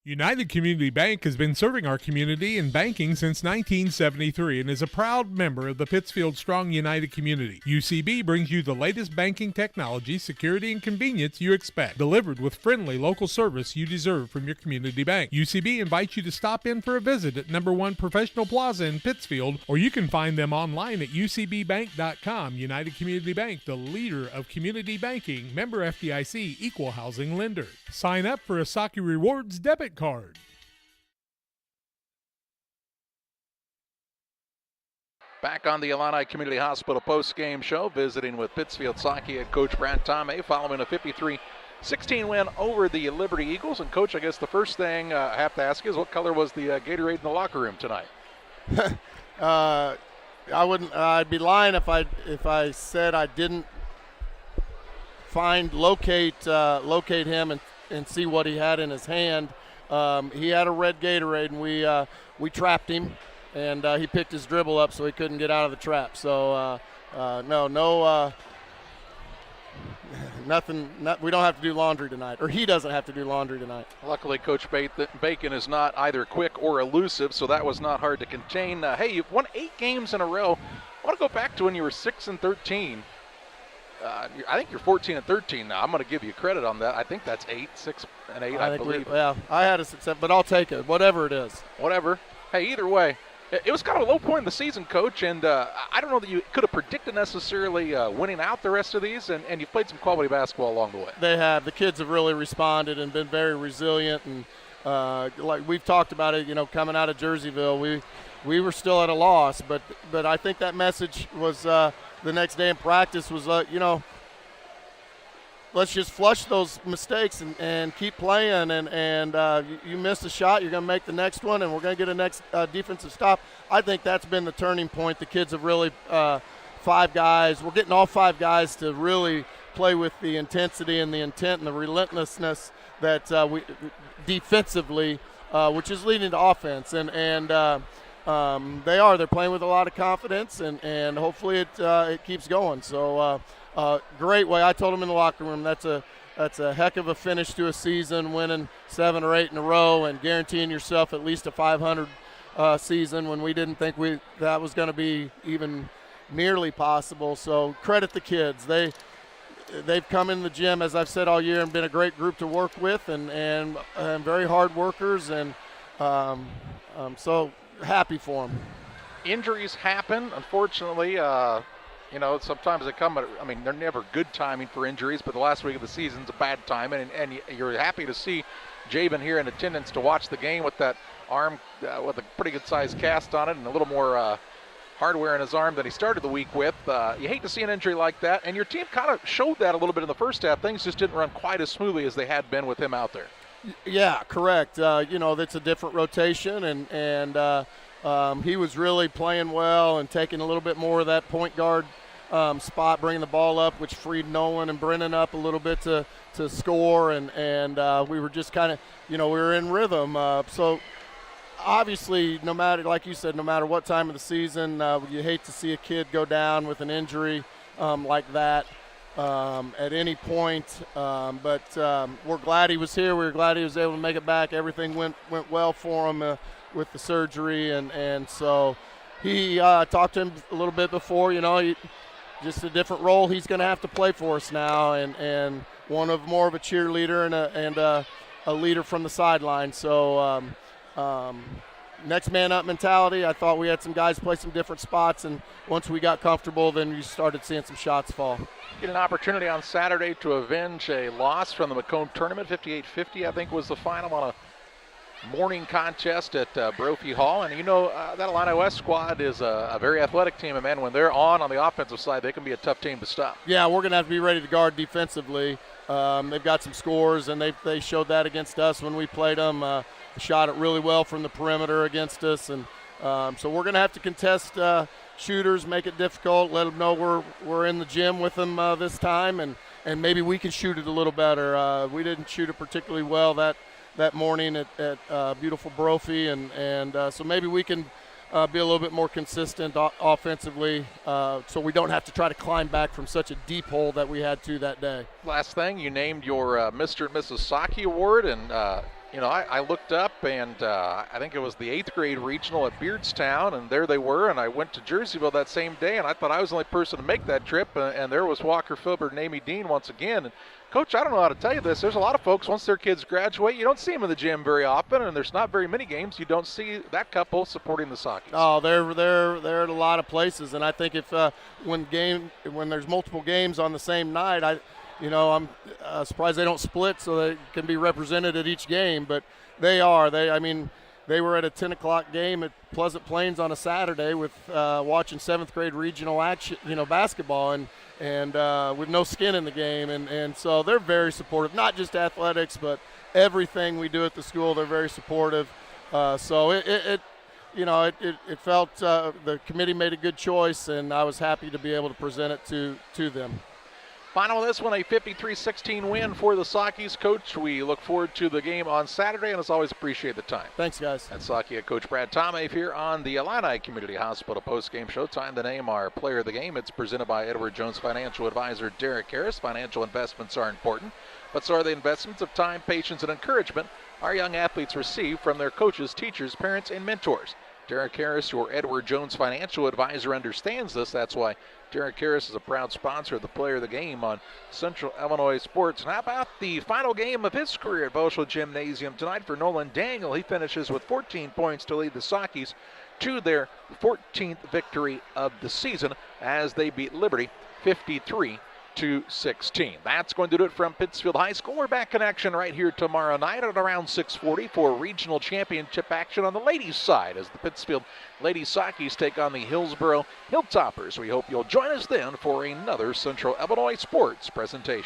United Community Bank has been serving our community in banking since 1973 and is a proud member of the Pittsfield Strong United community. UCB brings you the latest banking technology, security, and convenience you expect, delivered with friendly local service you deserve from your community bank. UCB invites you to stop in for a visit at number 1 Professional Plaza in Pittsfield, or you can find them online at ucbbank.com. United Community Bank, the leader of community banking, member FDIC, equal housing lender. Sign up for a Saki Rewards debit card. Back on the Illini Community Hospital post-game show, visiting with Pittsfield Saki head coach Brad Tomave following a 53-16 win over the Liberty Eagles. And coach, I guess the first thing I have to ask is, what color was the Gatorade in the locker room tonight? I'd be lying if I said I didn't locate him and see what he had in his hand. He had a red Gatorade, and we trapped him, and he picked his dribble up so he couldn't get out of the trap. So nothing. We don't have to do laundry tonight, or he doesn't have to do laundry tonight. Luckily, Coach Bacon is not either quick or elusive, so that was not hard to contain. Hey, you've won 8 games in a row. I want to go back to when you were 6-13. I think you're 14-13 now. I'm going to give you credit on that. I think that's 6-8, I believe. I had a success, but I'll take it, whatever it is. Whatever. Hey, either way, it was kind of a low point in the season, Coach, and I don't know that you could have predicted necessarily winning out the rest of these, and you've played some quality basketball along the way. They have. The kids have really responded and been very resilient, and like we've talked about it, coming out of Jerseyville, we were still at a loss, but I think that message was the next day in practice was, let's just flush those mistakes and keep playing. And you missed a shot, you're going to make the next one, and we're going to get a next defensive stop. I think that's been the turning point. The kids have really, 5 guys, we're getting all 5 guys to really play with the intensity and the intent and the relentlessness that we defensively, which is leading to offense. They're playing with a lot of confidence, and hopefully it keeps going. So great way. I told them in the locker room that's a heck of a finish to a season, winning 7 or 8 in a row and guaranteeing yourself at least a 500 season when we didn't think that was going to be even nearly possible. So credit the kids. They've come in the gym, as I've said all year, and been a great group to work with, and very hard workers, and so happy for them. Injuries happen, unfortunately. Sometimes they come. They're never good timing for injuries, but the last week of the season's a bad time, and you're happy to see Jabin here in attendance to watch the game with that arm with a pretty good sized cast on it and a little more hardware in his arm than he started the week with. You hate to see an injury like that, and your team kind of showed that a little bit in the first half. Things just didn't run quite as smoothly as they had been with him out there. Yeah, correct. That's a different rotation, and he was really playing well and taking a little bit more of that point guard spot, bringing the ball up, which freed Nolan and Brennan up a little bit to score, and we were just kind of, we were in rhythm. So obviously, no matter what time of the season, you hate to see a kid go down with an injury like that at any point. But we're glad he was here. We were glad he was able to make it back. Everything went well for him with the surgery, and so he talked to him a little bit before. Just a different role he's going to have to play for us now, and one of more of a cheerleader and a leader from the sideline. So next man up mentality. I thought we had some guys play some different spots, and once we got comfortable, then you started seeing some shots fall. Get an opportunity on Saturday to avenge a loss from the Macomb tournament. 58-50, I think, was the final on a morning contest at Brophy Hall. And that Illini West squad is a very athletic team, and man, when they're on the offensive side, they can be a tough team to stop. Yeah, we're going to have to be ready to guard defensively. They've got some scores, and they showed that against us when we played them. Shot it really well from the perimeter against us, and so we're going to have to contest shooters, make it difficult, let them know we're in the gym with them this time, and maybe we can shoot it a little better. We didn't shoot it particularly well that morning at beautiful Brophy, and so maybe we can be a little bit more consistent offensively, so we don't have to try to climb back from such a deep hole that we had to that day. Last thing, you named your Mr. and Mrs. Saki Award, and I looked up, and I think it was the 8th grade regional at Beardstown, and there they were, and I went to Jerseyville that same day, and I thought I was the only person to make that trip, and there was Walker Filbert and Amy Dean once again. And Coach, I don't know how to tell you this. There's a lot of folks, once their kids graduate, you don't see them in the gym very often, and there's not very many games. You don't see that couple supporting the Sakis. Oh, they're at a lot of places, and I think if when there's multiple games on the same night, I'm surprised they don't split so they can be represented at each game, but they are. They were at a 10 o'clock game at Pleasant Plains on a Saturday with watching 7th grade regional action, basketball, and with no skin in the game, and so they're very supportive, not just athletics, but everything we do at the school. They're very supportive. So it felt the committee made a good choice, and I was happy to be able to present it to them. Final of this one, a 53-16 win for the Sakis. Coach, we look forward to the game on Saturday, and as always, appreciate the time. Thanks, guys. That's Saki Coach Brad Tomave here on the Illini Community Hospital postgame show. Time to name our player of the game. It's presented by Edward Jones Financial Advisor Derek Harris. Financial investments are important, but so are the investments of time, patience, and encouragement our young athletes receive from their coaches, teachers, parents, and mentors. Derek Harris, your Edward Jones Financial Advisor, understands this. That's why Derek Harris is a proud sponsor of the Player of the Game on Central Illinois Sports. And how about the final game of his career at Boschel Gymnasium tonight for Nolan Daniel? He finishes with 14 points to lead the Sakis to their 14th victory of the season as they beat Liberty 53-16. That's going to do it from Pittsfield High School. We're back in action right here tomorrow night at around 6:40 for regional championship action on the ladies' side as the Pittsfield Lady Sakis take on the Hillsboro Hilltoppers. We hope you'll join us then for another Central Illinois Sports presentation.